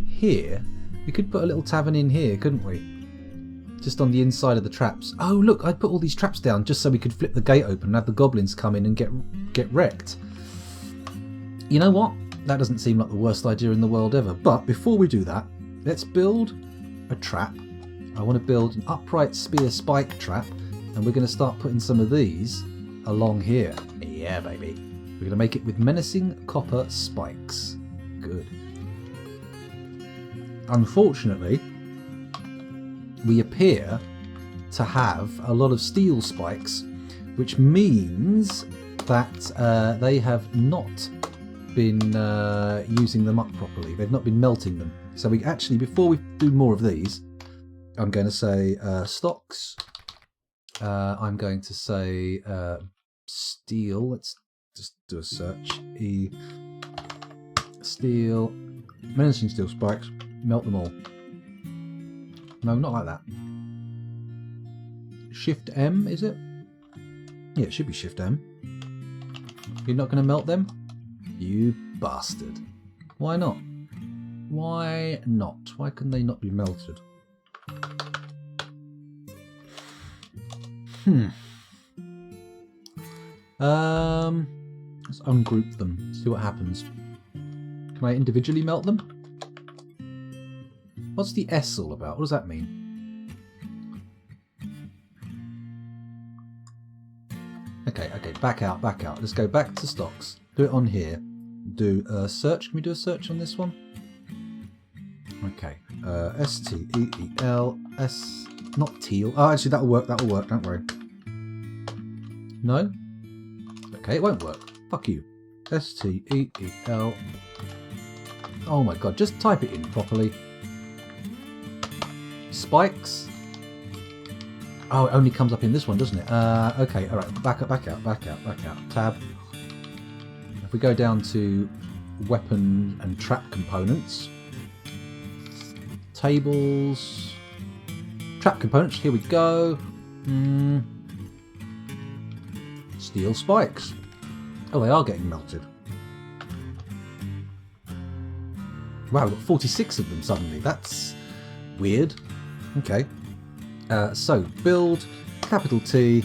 here. We could put a little tavern in here, couldn't we? Just on the inside of the traps. Oh look, I put all these traps down just so we could flip the gate open and have the goblins come in and get wrecked. You know what? That doesn't seem like the worst idea in the world ever. But before we do that, let's build a trap. I want to build an upright spear spike trap, and we're going to start putting some of these along here. Yeah, baby. We're going to make it with menacing copper spikes. Good. Unfortunately, we appear to have a lot of steel spikes, which means that they have not been using them up properly. They've not been melting them. So we actually, before we do more of these, I'm going to say stocks. I'm going to say steel. Let's just do a search. Steel, menacing steel spikes, melt them all. No, not like that. Shift M, is it? Yeah, it should be Shift M. You're not going to melt them? You bastard. Why not? Why not? Why can they not be melted? Let's ungroup them, see what happens. Can I individually melt them? What's the S all about? What does that mean? Okay, back out. Let's go back to stocks. Do it on here. Do a search. Can we do a search on this one? Okay. S-T-E-E-L. S... Not teal. Oh, actually, that'll work, don't worry. No? Okay, it won't work. Fuck you. S-T-E-E-L. Oh my god, just type it in properly. Spikes. Oh, it only comes up in this one, doesn't it? Okay, alright. Back out. Tab. If we go down to weapon and trap components, tables, trap components, here we go. Steel spikes. Oh, they are getting melted. Wow, we've got 46 of them suddenly. That's weird. Okay. So, build, capital T,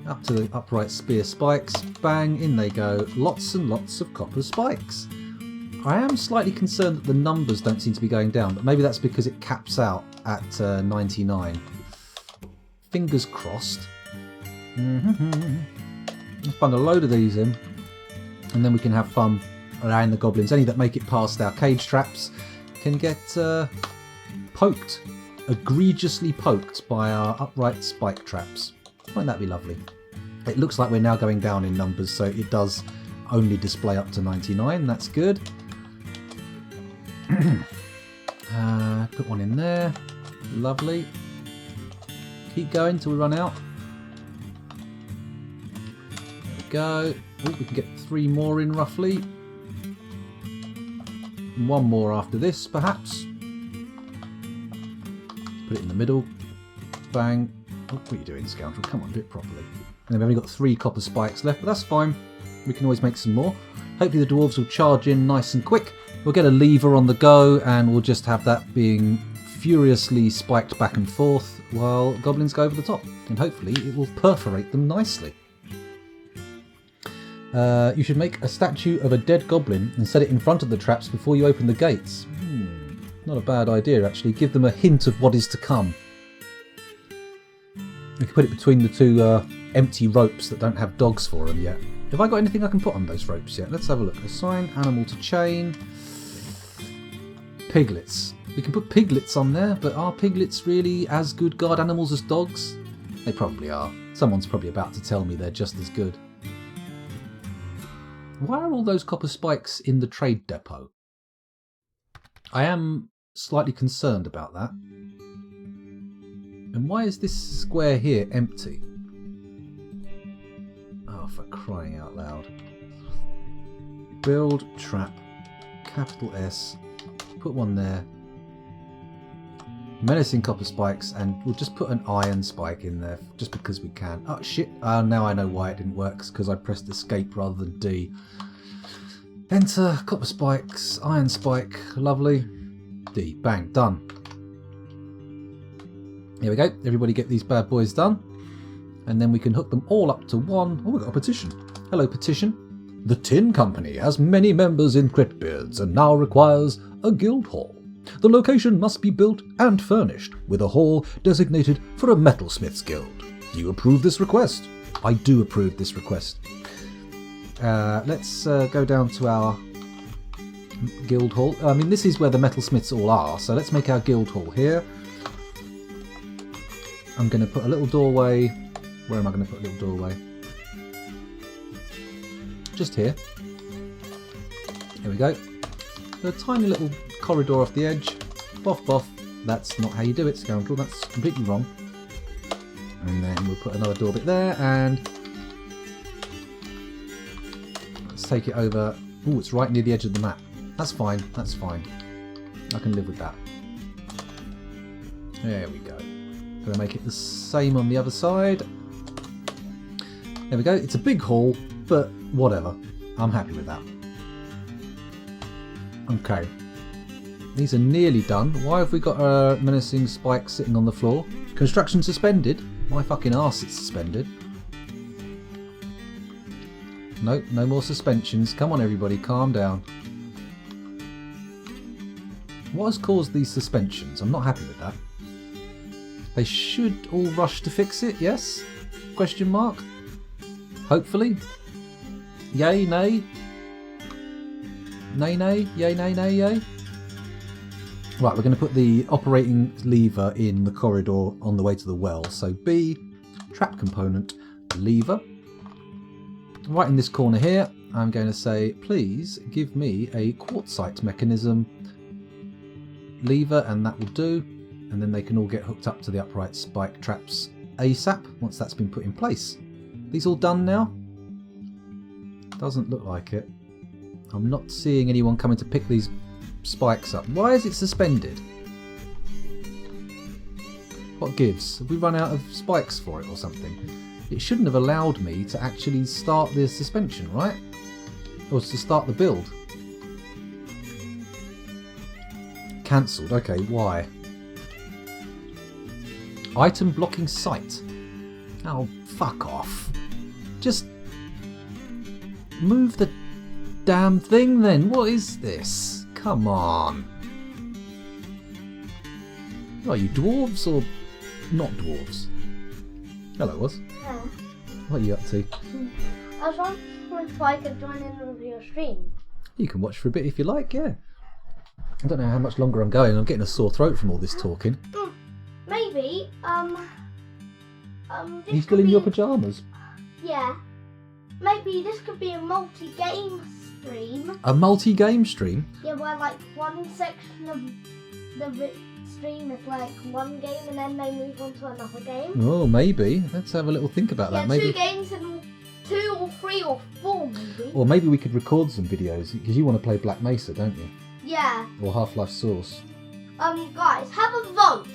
up to the upright spear spikes. Bang, in they go. Lots and lots of copper spikes. I am slightly concerned that the numbers don't seem to be going down, but maybe that's because it caps out at 99. Fingers crossed. Let's bung a load of these in, and then we can have fun allowing the goblins, any that make it past our cage traps, can get poked, egregiously poked by our upright spike traps. Won't that be lovely? It looks like we're now going down in numbers, so it does only display up to 99. That's good. Put one in there. Lovely. Keep going till we run out. There we go. Oh, we can get 3 more in roughly. One more after this, perhaps. Put it in the middle. Bang. Oh, what are you doing, scoundrel? Come on, do it properly. And we've only got 3 copper spikes left, but that's fine. We can always make some more. Hopefully the dwarves will charge in nice and quick. We'll get a lever on the go, and we'll just have that being furiously spiked back and forth while goblins go over the top. And hopefully it will perforate them nicely. You should make a statue of a dead goblin and set it in front of the traps before you open the gates. Not a bad idea, actually. Give them a hint of what is to come. We can put it between the 2 empty ropes that don't have dogs for them yet. Have I got anything I can put on those ropes yet? Let's have a look. Assign animal to chain. Piglets. We can put piglets on there, but are piglets really as good guard animals as dogs? They probably are. Someone's probably about to tell me they're just as good. Why are all those copper spikes in the trade depot? I am slightly concerned about that. And why is this square here empty? Oh, for crying out loud. Build trap, capital S, put one there. Menacing copper spikes, and we'll just put an iron spike in there just because we can. Oh shit, now I know why it didn't work, because I pressed escape rather than D. Enter, copper spikes, iron spike, lovely. D, bang, done. Here we go, everybody get these bad boys done. And then we can hook them all up to 1. Oh, we've got a petition. Hello, petition. The Tin Company has many members in Cryptbeards and now requires a guild hall. The location must be built and furnished, with a hall designated for a metalsmith's guild. Do you approve this request? I do approve this request. Let's go down to our guild hall. I mean, this is where the metalsmiths all are, so let's make our guild hall here. I'm going to put a little doorway. Where am I going to put a little doorway? Just here. Here we go. A tiny little corridor off the edge. Boff, boff. That's not how you do it, scoundrel. That's completely wrong. And then we'll put another door bit there, and let's take it over. Oh, it's right near the edge of the map. That's fine. That's fine. I can live with that. There we go. Gonna make it the same on the other side. There we go. It's a big hall, but whatever. I'm happy with that. Okay. These are nearly done. Why have we got a menacing spike sitting on the floor? Construction suspended? My fucking arse, it's suspended. Nope, no more suspensions. Come on everybody, calm down. What has caused these suspensions? I'm not happy with that. They should all rush to fix it, yes? Question mark? Hopefully. Yay, nay? Nay, nay? Yay, nay, nay, yay? Right, we're going to put the operating lever in the corridor on the way to the well. So B, trap component, lever. Right in this corner here, I'm going to say, please give me a quartzite mechanism lever, and that will do. And then they can all get hooked up to the upright spike traps ASAP once that's been put in place. These all done now? Doesn't look like it. I'm not seeing anyone coming to pick these spikes up. Why is it suspended? What gives? Have we run out of spikes for it or something? It shouldn't have allowed me to actually start the suspension, right? Or to start the build. Cancelled. Okay, why? Item blocking sight. Oh, fuck off. Just move the damn thing then. What is this? Come on. Are you dwarves or not dwarves? Hello, Oz. Yeah. What are you up to? I was wondering if I could join in with your stream. You can watch for a bit if you like, yeah. I don't know how much longer I'm going. I'm getting a sore throat from all this talking. Maybe. Are you still in your pyjamas? Yeah. Maybe this could be a multi-game stream. A multi-game stream? Yeah, where like one section of the stream is like one game and then they move on to another game. Oh, maybe. Let's have a little think about that. Maybe 2 games and 2 or 3 or 4 maybe. Or maybe we could record some videos because you want to play Black Mesa, don't you? Yeah. Or Half-Life Source. Guys, have a vote.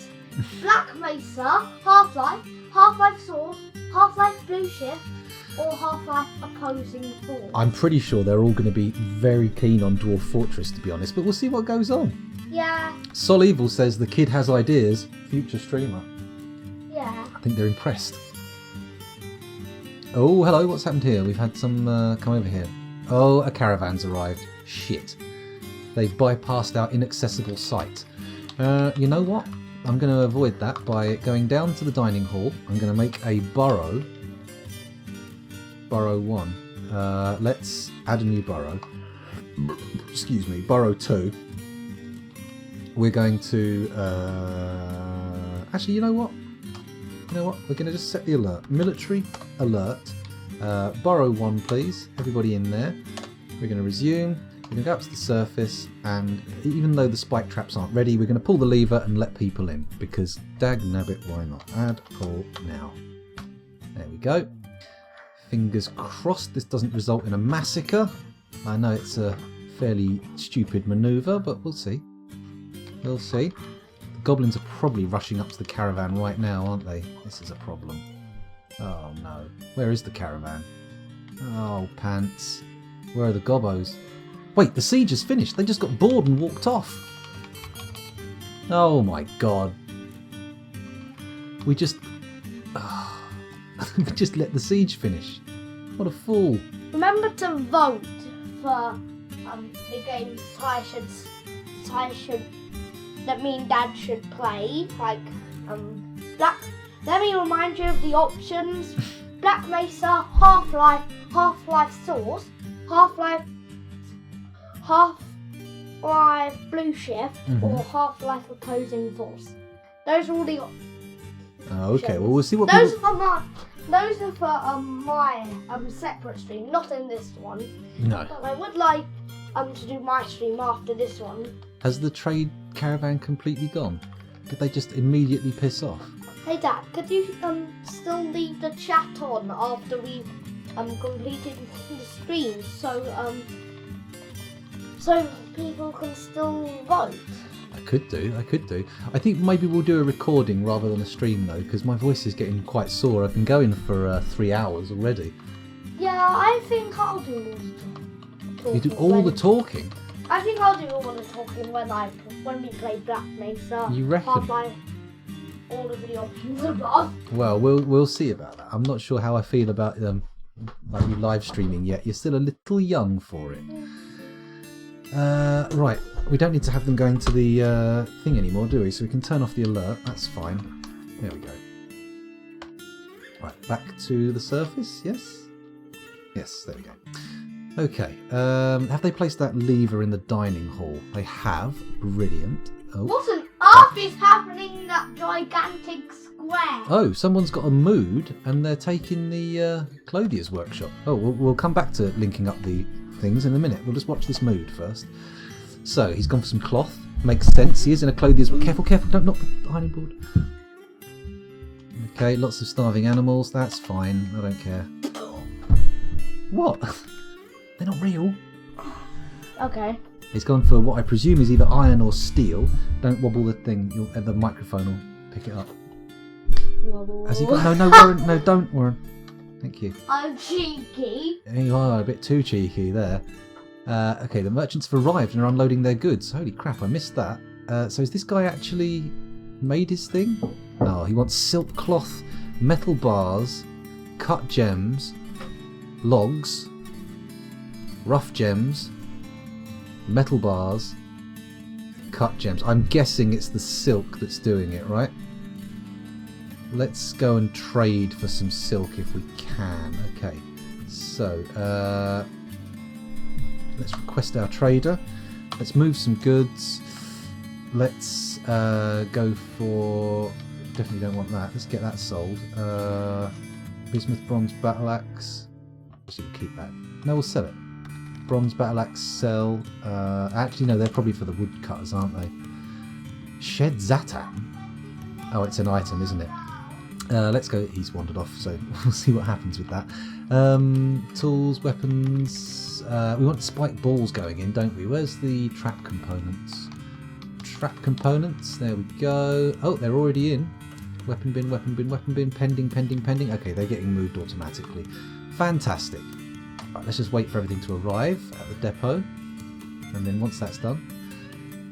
Black Mesa, Half-Life, Half-Life Source, Half-Life Blue Shift, or Half-Life Opposing Force. I'm pretty sure they're all going to be very keen on Dwarf Fortress, to be honest, but we'll see what goes on. Yeah. Sol Evil says the kid has ideas. Future streamer. Yeah. I think they're impressed. Oh, hello, what's happened here? We've had some come over here. Oh, a caravan's arrived. Shit. They've bypassed our inaccessible site. You know what? I'm going to avoid that by going down to the dining hall. I'm going to make a burrow. Burrow 1. Let's add a new burrow. Excuse me, burrow 2. We're going to... Actually, you know what? We're going to just set the alert. Military alert. Burrow 1, please. Everybody in there. We're going to resume. We're going to go up to the surface, and even though the spike traps aren't ready, we're going to pull the lever and let people in, because dag nabbit, why not? Add pull now. There we go. Fingers crossed this doesn't result in a massacre. I know it's a fairly stupid manoeuvre, but we'll see. We'll see. The goblins are probably rushing up to the caravan right now, aren't they? This is a problem. Oh no. Where is the caravan? Oh, pants. Where are the gobbos? Wait, the siege is finished. They just got bored and walked off. Oh my god. We just... we just let the siege finish. What a fool. Remember to vote for the games that me and Dad should play. Like, let me remind you of the options. Black Mesa, Half-Life, Half-Life Source, Half-Life Blue Shift, or Half-Life Opposing Force. Those are all the options. Oh, okay, well, we'll see what Those people... are for my separate stream, not in this one. No. But I would like to do my stream after this one. Has the trade caravan completely gone? Did they just immediately piss off? Hey Dad, could you still leave the chat on after we've completed the stream, so people can still vote? I could do. I think maybe we'll do a recording rather than a stream though, because my voice is getting quite sore. I've been going for 3 hours already. Yeah, I think I'll do all the talking. You do all the talking? I think I'll do all the talking when we play Black Mesa. You reckon? Half-Life, all of the options above. Well, we'll see about that. I'm not sure how I feel about like you live streaming yet. You're still a little young for it. Right, we don't need to have them going to the thing anymore, do we? So we can turn off the alert. That's fine. There we go. Right, back to the surface. Yes. Yes, there we go. Okay, have they placed that lever in the dining hall? They have. Brilliant. Oh. What on earth is happening in that gigantic square? Oh, someone's got a mood and they're taking the clothier's workshop. Oh, we'll come back to linking up the things in a minute. We'll just watch this mood first. So, he's gone for some cloth. Makes sense. He is in a clothier's... Careful, don't knock the ironing board. Okay, lots of starving animals. That's fine. I don't care. What? They're not real. Okay. It's gone for what I presume is either iron or steel. Don't wobble the thing. The microphone will pick it up. Wobble. Has he got... No, Warren. No, don't, Warren. Thank you. I'm cheeky. You are a bit too cheeky there. Okay, the merchants have arrived and are unloading their goods. Holy crap, I missed that. So has this guy actually made his thing? No, he wants silk cloth, metal bars, cut gems, logs, rough gems, metal bars, cut gems. I'm guessing it's the silk that's doing it, right? Let's go and trade for some silk if we can. Okay, so let's request our trader. Let's move some goods. Let's go for... Definitely don't want that. Let's get that sold. Bismuth bronze battle axe. Actually, we'll keep that. No, we'll sell it. Bronze battle axe sell. Actually, no, they're probably for the woodcutters, aren't they? Shed Zatan. Oh, it's an item, isn't it? Let's go. He's wandered off, so we'll see what happens with that. Tools, weapons. We want spike balls going in, don't we? Where's the trap components? Trap components. There we go. Oh, they're already in. Weapon bin, weapon bin, weapon bin. Pending, pending, pending. Okay, they're getting moved automatically. Fantastic. Right, let's just wait for everything to arrive at the depot. And then once that's done...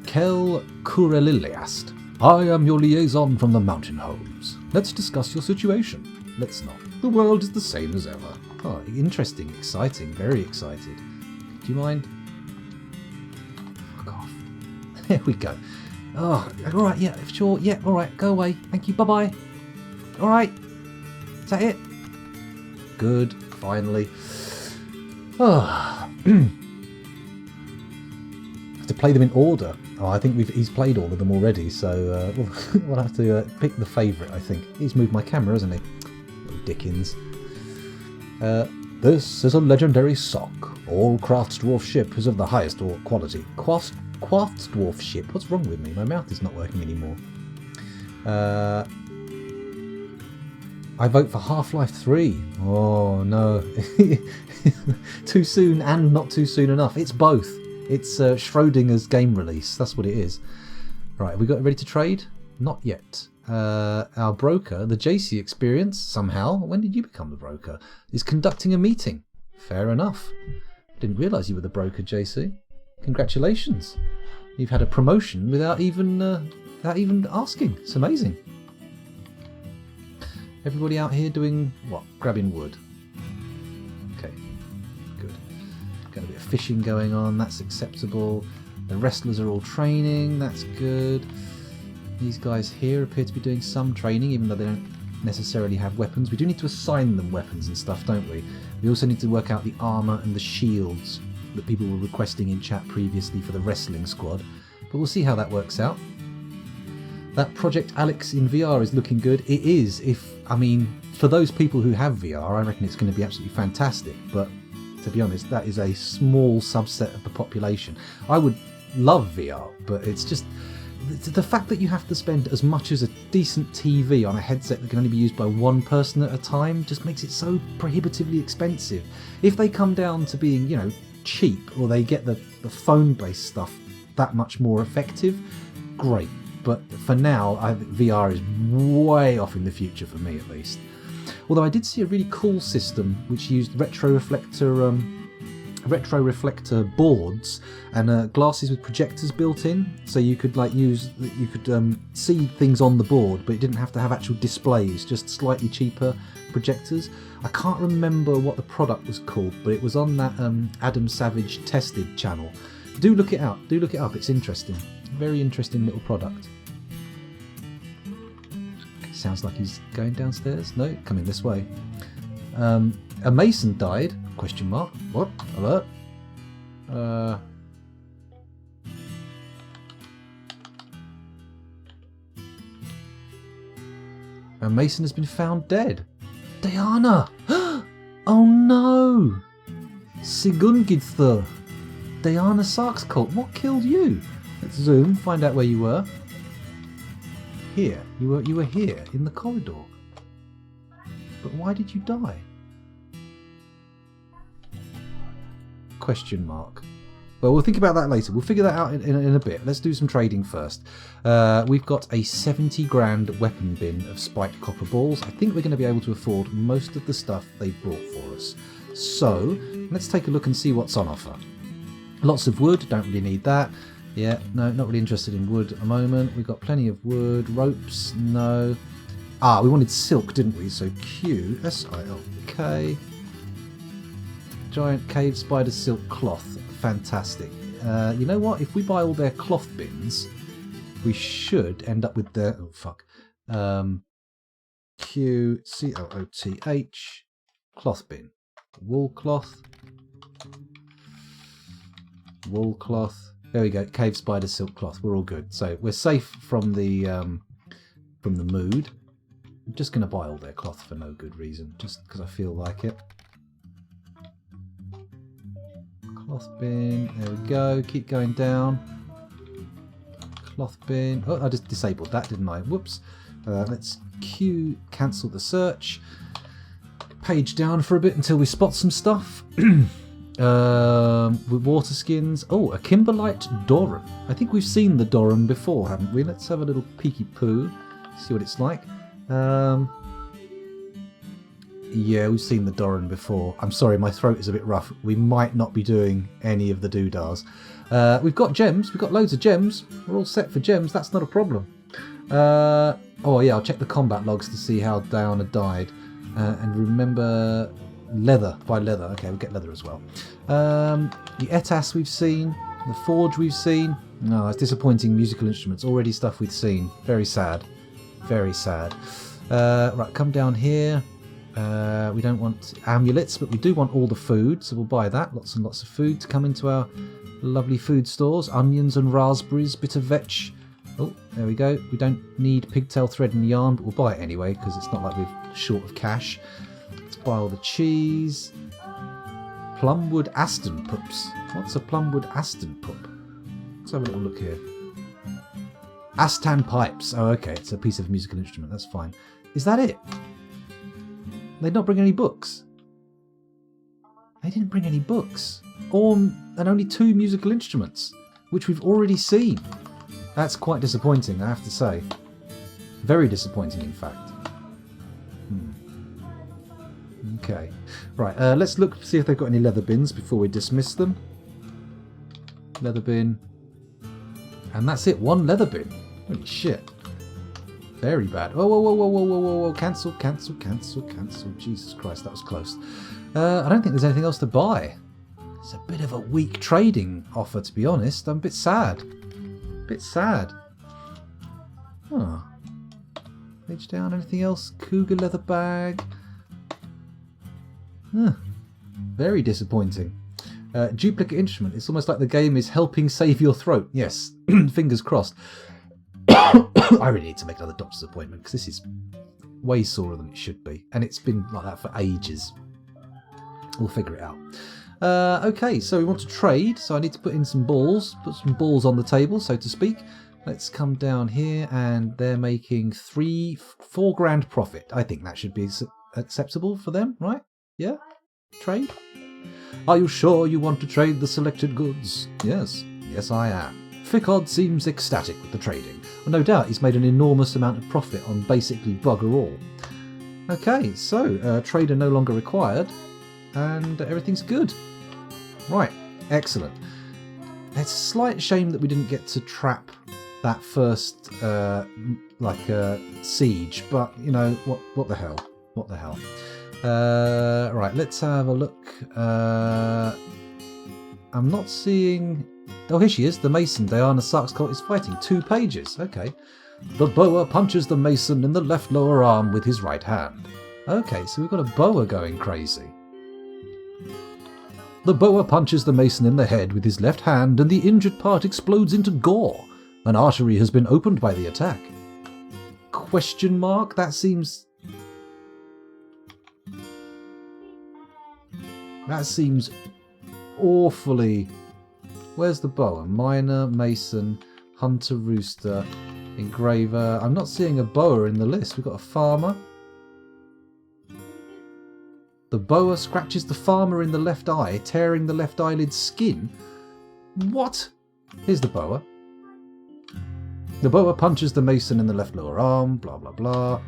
Kel Kureliliast. I am your liaison from the mountain homes. Let's discuss your situation. Let's not. The world is the same as ever. Oh, interesting, exciting, very excited. Do you mind? Fuck off. There we go. Oh, alright, yeah, sure, yeah, alright, go away. Thank you, bye-bye. Alright. Is that it? Good, finally. Oh. Have to play them in order. Oh, I think he's played all of them already, so we'll have to pick the favourite, I think. He's moved my camera, hasn't he? Little Dickens. This is a legendary sock. All crafts dwarf ship is of the highest quality. Crafts dwarf ship? What's wrong with me? My mouth is not working anymore. I vote for Half-Life 3. Oh, no. Too soon and not too soon enough. It's both. It's Schrodinger's game release. That's what it is. Right, have we got it ready to trade? Not yet. Our broker, the JC Experience, somehow, when did you become the broker, is conducting a meeting. Fair enough. Didn't realise you were the broker, JC. Congratulations. You've had a promotion without even asking. It's amazing. Everybody out here doing what? Grabbing wood. Okay, good. Got a bit of fishing going on. That's acceptable. The wrestlers are all training. That's good. These guys here appear to be doing some training, even though they don't necessarily have weapons. We do need to assign them weapons and stuff, don't we? We also need to work out the armour and the shields that people were requesting in chat previously for the wrestling squad. But we'll see how that works out. That Project Alex in VR is looking good. It is. For those people who have VR, I reckon it's going to be absolutely fantastic. But to be honest, that is a small subset of the population. I would love VR, but it's just... the fact that you have to spend as much as a decent TV on a headset that can only be used by one person at a time just makes it so prohibitively expensive. If they come down to being, cheap, or they get the phone-based stuff that much more effective, great. But for now, I think VR is way off in the future for me, at least. Although I did see a really cool system which used retroreflector boards and glasses with projectors built in, so you could see things on the board, but it didn't have to have actual displays, just slightly cheaper projectors. I can't remember what the product was called, but it was on that Adam Savage Tested channel. Do look it up. It's interesting. Very interesting little product. Sounds like he's going downstairs. No, coming this way. A mason died? Question mark. What? Alert. A mason has been found dead. Diana! Oh no! Sigungithur. Diana Sark's cult. What killed you? Let's zoom, find out where you were. Here. You were here, in the corridor. But why did you die? Question mark. Well, we'll think about that later. We'll figure that out in a bit. Let's do some trading first. We've got a 70 grand weapon bin of spiked copper balls. I think we're going to be able to afford most of the stuff they brought for us. So, let's take a look and see what's on offer. Lots of wood, don't really need that. Yeah, no, not really interested in wood at the moment. We've got plenty of wood. Ropes, no. Ah, we wanted silk, didn't we? So Q, S-I-L-K. Giant cave spider silk cloth. Fantastic. You know what? If we buy all their cloth bins, we should end up with their... Oh, fuck. Q-C-L-O-T-H. Cloth bin. Wool cloth. Wool cloth. There we go. Cave spider silk cloth. We're all good. So we're safe from the mood. I'm just going to buy all their cloth for no good reason, just because I feel like it. Cloth bin. There we go. Keep going down. Cloth bin. Oh, I just disabled that, didn't I? Whoops. Let's cancel the search. Page down for a bit until we spot some stuff. With water skins. Oh, a Kimberlite Doran. I think we've seen the Doran before, haven't we? Let's have a little peeky poo. See what it's like. Yeah, we've seen the Doran before. I'm sorry, my throat is a bit rough. We might not be doing any of the doodahs. We've got gems. We've got loads of gems. We're all set for gems. That's not a problem. Oh yeah, I'll check the combat logs to see how Diana died. And remember leather. Buy leather. Okay, we'll get leather as well. The Etas we've seen. The Forge we've seen. No, it's disappointing. Musical instruments. Already stuff we've seen. Very sad. Very sad. Right, come down here. We don't want amulets, but we do want all the food, so we'll buy that. Lots and lots of food to come into our lovely food stores. Onions and raspberries, bit of vetch. Oh, there we go. We don't need pigtail thread and yarn, but we'll buy it anyway, because it's not like we're short of cash. Let's buy all the cheese. Plumwood Aston pups. What's a Plumwood Aston pup? Let's have a little look here. Astan pipes. Oh, okay. It's a piece of musical instrument. That's fine. Is that it? They not bring any books. They didn't bring any books. And only 2 musical instruments, which we've already seen. That's quite disappointing, I have to say. Very disappointing, in fact. Okay. Right, let's look, see if they've got any leather bins before we dismiss them. Leather bin. And that's it, 1 leather bin. Holy shit. Very bad. Whoa, whoa, whoa, whoa, whoa, whoa, whoa, whoa. Cancel, cancel, cancel, cancel. Jesus Christ, that was close. I don't think there's anything else to buy. It's a bit of a weak trading offer, to be honest. I'm a bit sad. Bit sad. Oh. Page down, anything else? Cougar leather bag. Very disappointing. Duplicate instrument. It's almost like the game is helping save your throat. Yes, fingers crossed. I really need to make another doctor's appointment because this is way sorer than it should be. And it's been like that for ages. We'll figure it out. Okay, so we want to trade. So I need to put in some balls. Put some balls on the table, so to speak. Let's come down here and they're making 4 grand profit. I think that should be acceptable for them, right? Yeah? Trade? Are you sure you want to trade the selected goods? Yes. Yes, I am. Ficod seems ecstatic with the trading. Well, no doubt he's made an enormous amount of profit on basically bugger all. Okay, so trader no longer required, and everything's good. Right, excellent. It's a slight shame that we didn't get to trap that first siege, but you know what the hell? What the hell? Right, let's have a look. I'm not seeing... Oh, here she is. The Mason, Diana Sark's is fighting. 2 pages. Okay. The boa punches the Mason in the left lower arm with his right hand. Okay, so we've got a boa going crazy. The boa punches the Mason in the head with his left hand and the injured part explodes into gore. An artery has been opened by the attack. Question mark? That seems awfully... Where's the boa? Miner, Mason, Hunter, Rooster, Engraver. I'm not seeing a boa in the list. We've got a farmer. The boa scratches the farmer in the left eye, tearing the left eyelid's skin. What? Here's the boa. The boa punches the mason in the left lower arm, blah blah blah.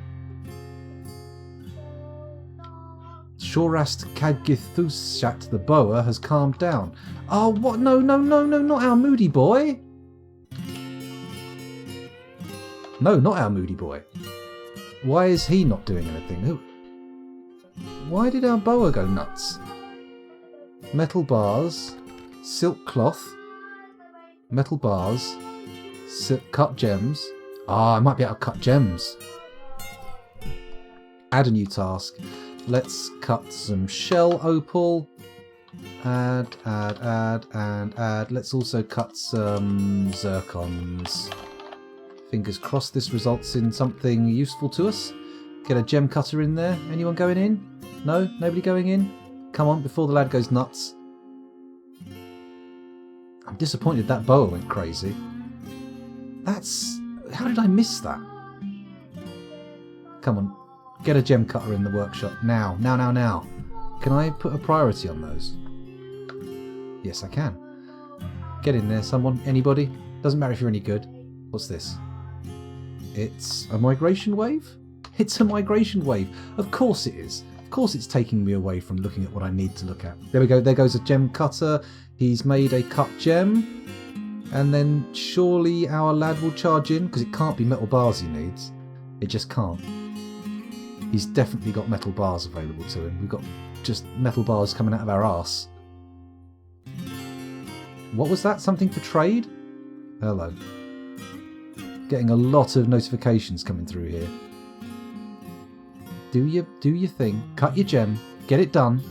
Shorast Kadgithushat, the boa, has calmed down. Oh, what? No, no, no, no, not our moody boy. No, not our moody boy. Why is he not doing anything? Why did our boa go nuts? Metal bars, silk cloth, metal bars, cut gems. Ah, I might be able to cut gems. Add a new task. Let's cut some shell opal. Add, and add. Let's also cut some zircons. Fingers crossed this results in something useful to us. Get a gem cutter in there. Anyone going in? No? Nobody going in? Come on, before the lad goes nuts. I'm disappointed that boa went crazy. That's... How did I miss that? Come on. Get a gem cutter in the workshop. Now. Now, now, now. Can I put a priority on those? Yes, I can. Get in there, someone. Anybody? Doesn't matter if you're any good. What's this? It's a migration wave? It's a migration wave. Of course it is. Of course it's taking me away from looking at what I need to look at. There we go. There goes a gem cutter. He's made a cut gem. And then surely our lad will charge in, because it can't be metal bars he needs. It just can't. He's definitely got metal bars available to him. We've got just metal bars coming out of our arse. What was that? Something for trade? Hello. Getting a lot of notifications coming through here. Do your thing. Cut your gem. Get it done.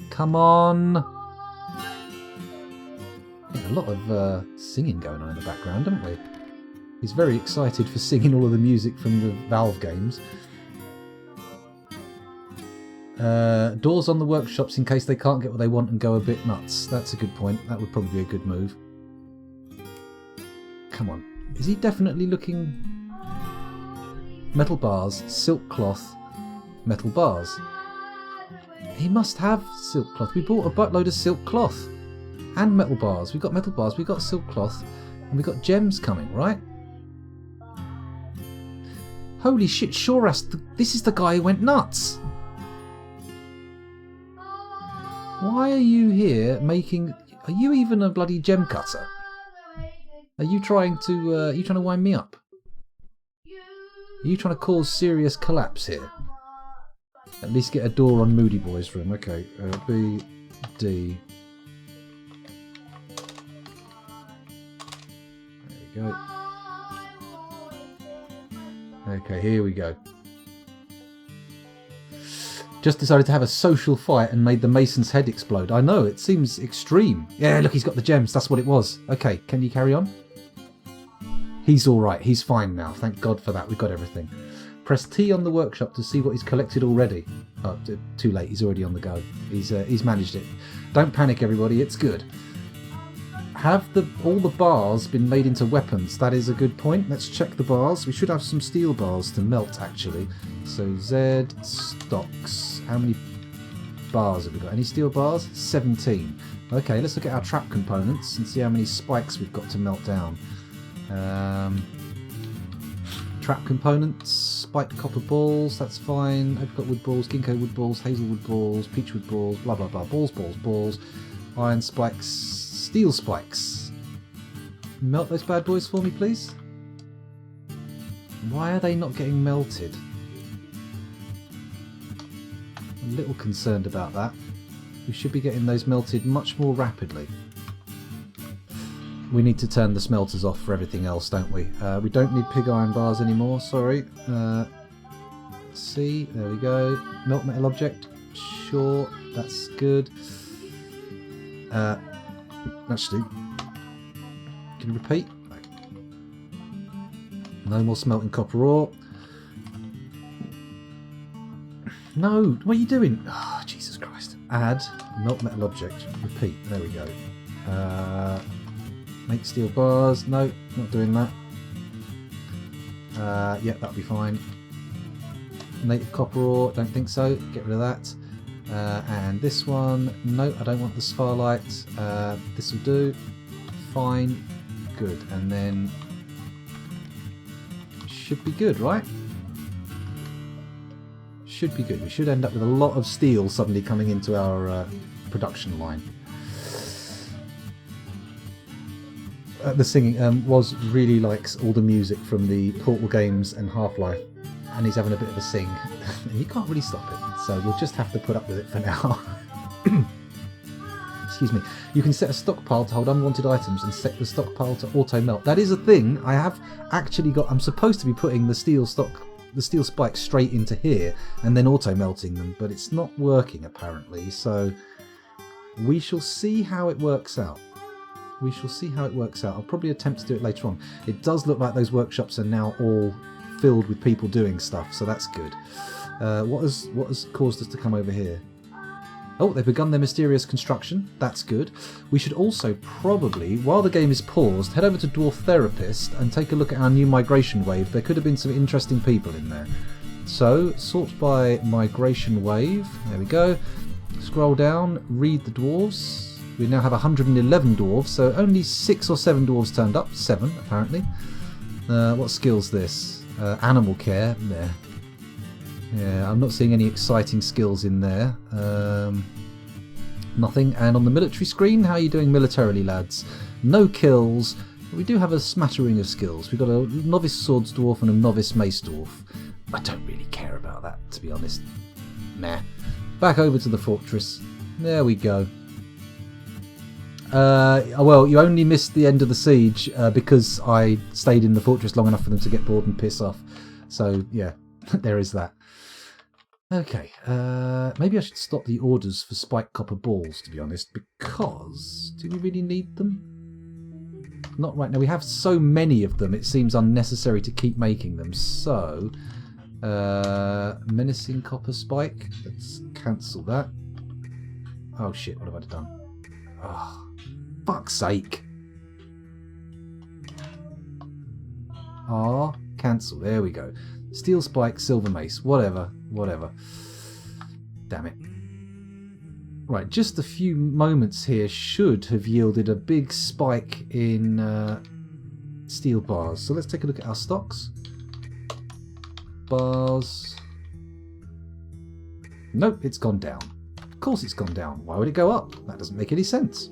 Come on. Yeah, a lot of singing going on in the background, haven't we? He's very excited for singing all of the music from the Valve games. Doors on the workshops in case they can't get what they want and go a bit nuts. That's a good point. That would probably be a good move. Come on. Is he definitely looking... Metal bars, silk cloth, metal bars. He must have silk cloth. We bought a buttload of silk cloth. And metal bars. We've got metal bars, we've got silk cloth, and we've got gems coming, right? Holy shit, Shorast, this is the guy who went nuts. Why are you here making... Are you even a bloody gem cutter? Are you trying to wind me up? Are you trying to cause serious collapse here? At least get a door on Moody Boy's room. Okay, B, D. There we go. Okay, here we go. Just decided to have a social fight and made the mason's head explode. I know, it seems extreme. Yeah, look, he's got the gems. That's what it was. Okay, can you carry on? He's alright. He's fine now. Thank God for that. We've got everything. Press T on the workshop to see what he's collected already. Oh, too late. He's already on the go. He's managed it. Don't panic, everybody. It's good. Have all the bars been made into weapons? That is a good point. Let's check the bars. We should have some steel bars to melt, actually. So Z, stocks. How many bars have we got? Any steel bars? 17. Okay, let's look at our trap components and see how many spikes we've got to melt down. Trap components, spiked copper balls, that's fine. Apricot wood balls, ginkgo wood balls, hazelwood balls, peachwood balls, blah blah blah. Balls, balls, balls. Iron spikes, steel spikes. Melt those bad boys for me, please. Why are they not getting melted? I'm a little concerned about that. We should be getting those melted much more rapidly. We need to turn the smelters off for everything else, don't we? We don't need pig iron bars anymore, sorry. C, there we go. Melt metal object, sure, that's good. Actually, can you repeat? No more smelting copper ore. No, what are you doing? Oh, Jesus Christ. Add, melt metal object, repeat, there we go. Make steel bars. No, not doing that. Yeah, that'll be fine. Native copper ore. Don't think so. Get rid of that. And this one. No, I don't want the spharlight. This will do. fine. Good. And then should be good, right? Should be good. We should end up with a lot of steel suddenly coming into our production line. The singing was really likes all the music from the Portal games and Half-Life, and he's having a bit of a sing. And you can't really stop it, so we'll just have to put up with it for now. Excuse me. You can set a stockpile to hold unwanted items and set the stockpile to auto melt. That is a thing. I have actually got. I'm supposed to be putting the steel spikes straight into here and then auto melting them, but it's not working apparently. So we shall see how it works out. We shall see how it works out. I'll probably attempt to do it later on. It does look like those workshops are now all filled with people doing stuff, so that's good. What has caused us to come over here? Oh, they've begun their mysterious construction. That's good. We should also probably, while the game is paused, head over to Dwarf Therapist and take a look at our new migration wave. There could have been some interesting people in there. So, sort by migration wave. There we go. Scroll down, read the dwarves. We now have 111 dwarves, so only 6 or 7 dwarves turned up. 7, apparently. What skill's this? Animal care. There. Yeah, I'm not seeing any exciting skills in there. Nothing. And on the military screen, how are you doing militarily, lads? No kills. We do have a smattering of skills. We've got a novice swords dwarf and a novice mace dwarf. I don't really care about that, to be honest. Nah. Back over to the fortress. There we go. Well, you only missed the end of the siege because I stayed in the fortress long enough for them to get bored and piss off. So, yeah, there is that. Okay, maybe I should stop the orders for spiked copper balls, to be honest, because do we really need them? Not right now. We have so many of them, it seems unnecessary to keep making them. So, menacing copper spike. Let's cancel that. Oh shit, what have I done? Oh, fuck's sake. Ah, cancel. There we go. Steel spike, silver mace, whatever. Damn it. Right, just a few moments here should have yielded a big spike in steel bars. So let's take a look at our stocks. Bars. Nope, it's gone down. Of course it's gone down. Why would it go up? That doesn't make any sense.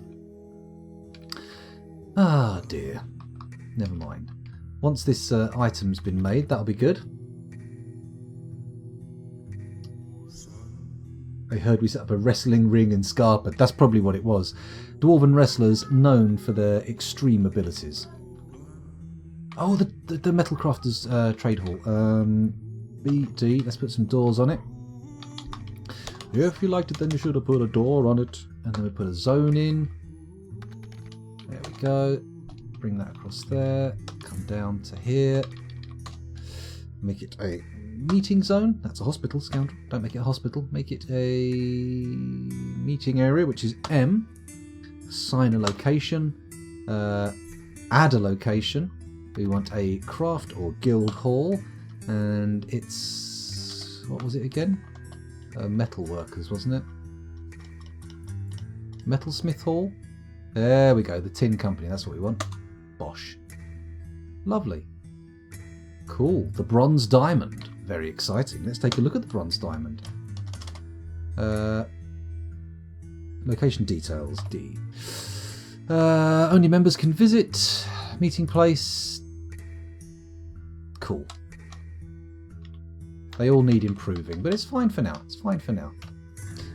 Ah, dear. Never mind. Once this item's been made, that'll be good. I heard we set up a wrestling ring in Scarpa. That's probably what it was. Dwarven wrestlers known for their extreme abilities. Oh, the Metal Crafters Trade Hall. BD, let's put some doors on it. If you liked it, then you should have put a door on it. And then we put a zone in. There we go. Bring that across there. Come down to here. Make it a meeting zone. That's a hospital, scoundrel. Don't make it a hospital. Make it a meeting area, which is M. Assign a location. Add a location. We want a craft or guild hall. And it's... what was it again? Metal workers, wasn't it? Metalsmith hall. There we go. The tin company. That's what we want. Bosh. Lovely. Cool. The bronze diamond. Very exciting. Let's take a look at the bronze diamond. Location details. D. Only members can visit. Meeting place. Cool. They all need improving, but it's fine for now. It's fine for now.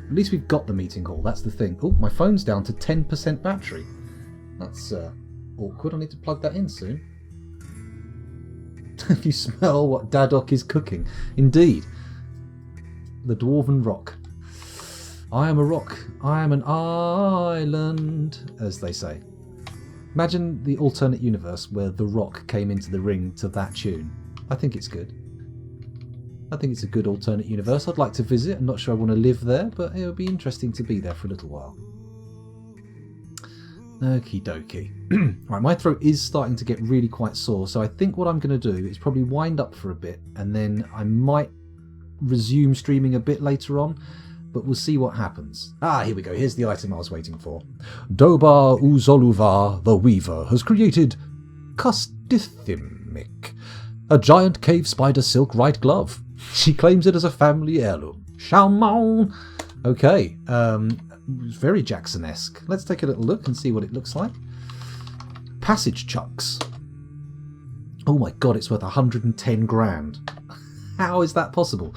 At least we've got the meeting hall. That's the thing. Oh, my phone's down to 10% battery. That's awkward. I need to plug that in soon. You smell what Dadok is cooking. Indeed. The Dwarven Rock. I am a rock. I am an island, as they say. Imagine the alternate universe where The Rock came into the ring to that tune. I think it's good. I think it's a good alternate universe. I'd like to visit. I'm not sure I want to live there, but it would be interesting to be there for a little while. Okie dokie. Right, my throat is starting to get really quite sore, so I think what I'm going to do is probably wind up for a bit, and then I might resume streaming a bit later on. but we'll see what happens. Here we go. Here's the item I was waiting for. Doba Uzoluvar, the Weaver, has created Custithimic, a giant cave spider silk right glove. She claims it as a family heirloom. Shaman! Okay, very Jackson-esque. Let's take a little look and see what it looks like. Passage chucks. Oh my god, it's worth 110 grand. How is that possible?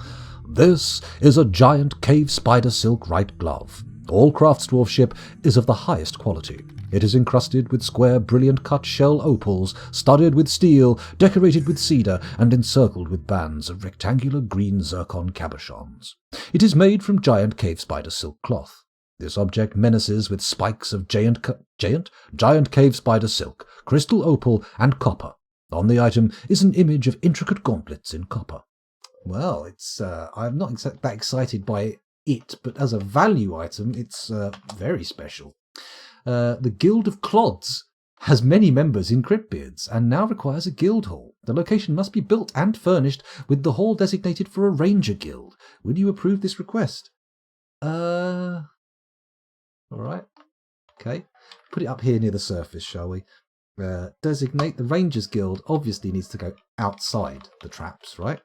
This is a giant cave spider silk right glove. All crafts dwarfship is of the highest quality. It is encrusted with square, brilliant cut shell opals, studded with steel, decorated with cedar, and encircled with bands of rectangular green zircon cabochons. It is made from giant cave spider silk cloth. This object menaces with spikes of giant cave spider silk, crystal opal, and copper. On the item is an image of intricate gauntlets in copper. Well, it's I'm not that excited by it, but as a value item, it's very special. The Guild of Clods has many members in Cryptbeards and now requires a guild hall. The location must be built and furnished with the hall designated for a ranger guild. Will you approve this request? All right. Okay. Put it up here near the surface, shall we? Designate the Rangers Guild obviously needs to go outside the traps, right?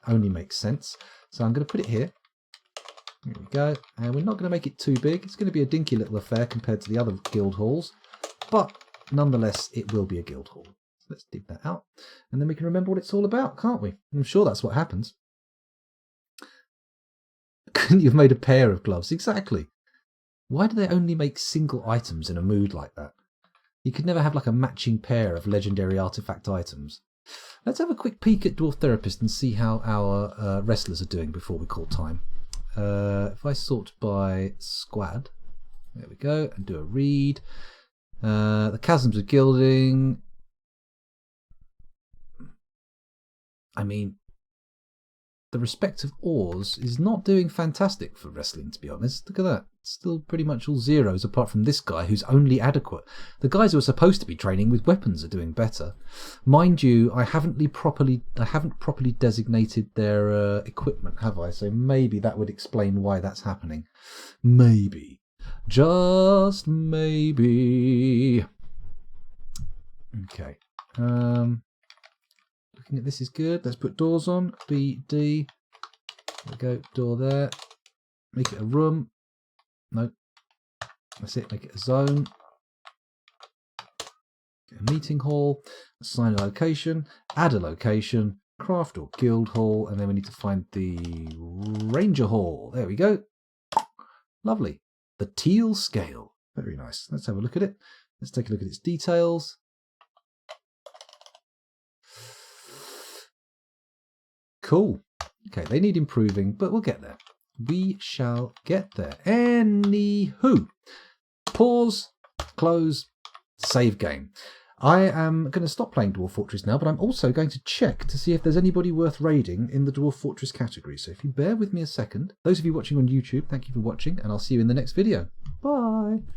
Only makes sense. So I'm going to put it here. Here we go. And we're not going to make it too big. It's going to be a dinky little affair compared to the other guild halls. But nonetheless, it will be a guild hall. So let's dig that out. And then we can remember what it's all about, can't we? I'm sure that's what happens. Couldn't you have made a pair of gloves? Exactly. Why do they only make single items in a mood like that? You could never have like a matching pair of legendary artifact items. Let's have a quick peek at Dwarf Therapist and see how our wrestlers are doing before we call time. If I sort by squad, there we go, and do a read. The Chasms of Gilding. I mean, the respective ores is not doing fantastic for wrestling, to be honest. Look at that. Still pretty much all zeros apart from this guy who's only adequate. The guys who are supposed to be training with weapons are doing better. Mind you, I haven't properly designated their equipment, have I? So maybe that would explain why that's happening. Maybe. Just maybe. Okay. Looking at this is good. Let's put doors on. B, D. There we go. Door there. Make it a room. No, that's it, make it a zone. Get a meeting hall, assign a location, add a location, craft or guild hall, and then we need to find the ranger hall. There we go. Lovely. The teal scale. Very nice. Let's have a look at it. Let's take a look at its details. Cool. Okay, they need improving, but we'll get there. We shall get there. Anywho, pause, close, save game. I am going to stop playing Dwarf Fortress now, but I'm also going to check to see if there's anybody worth raiding in the Dwarf Fortress category. So if you bear with me a second, those of you watching on YouTube, thank you for watching, and I'll see you in the next video. Bye!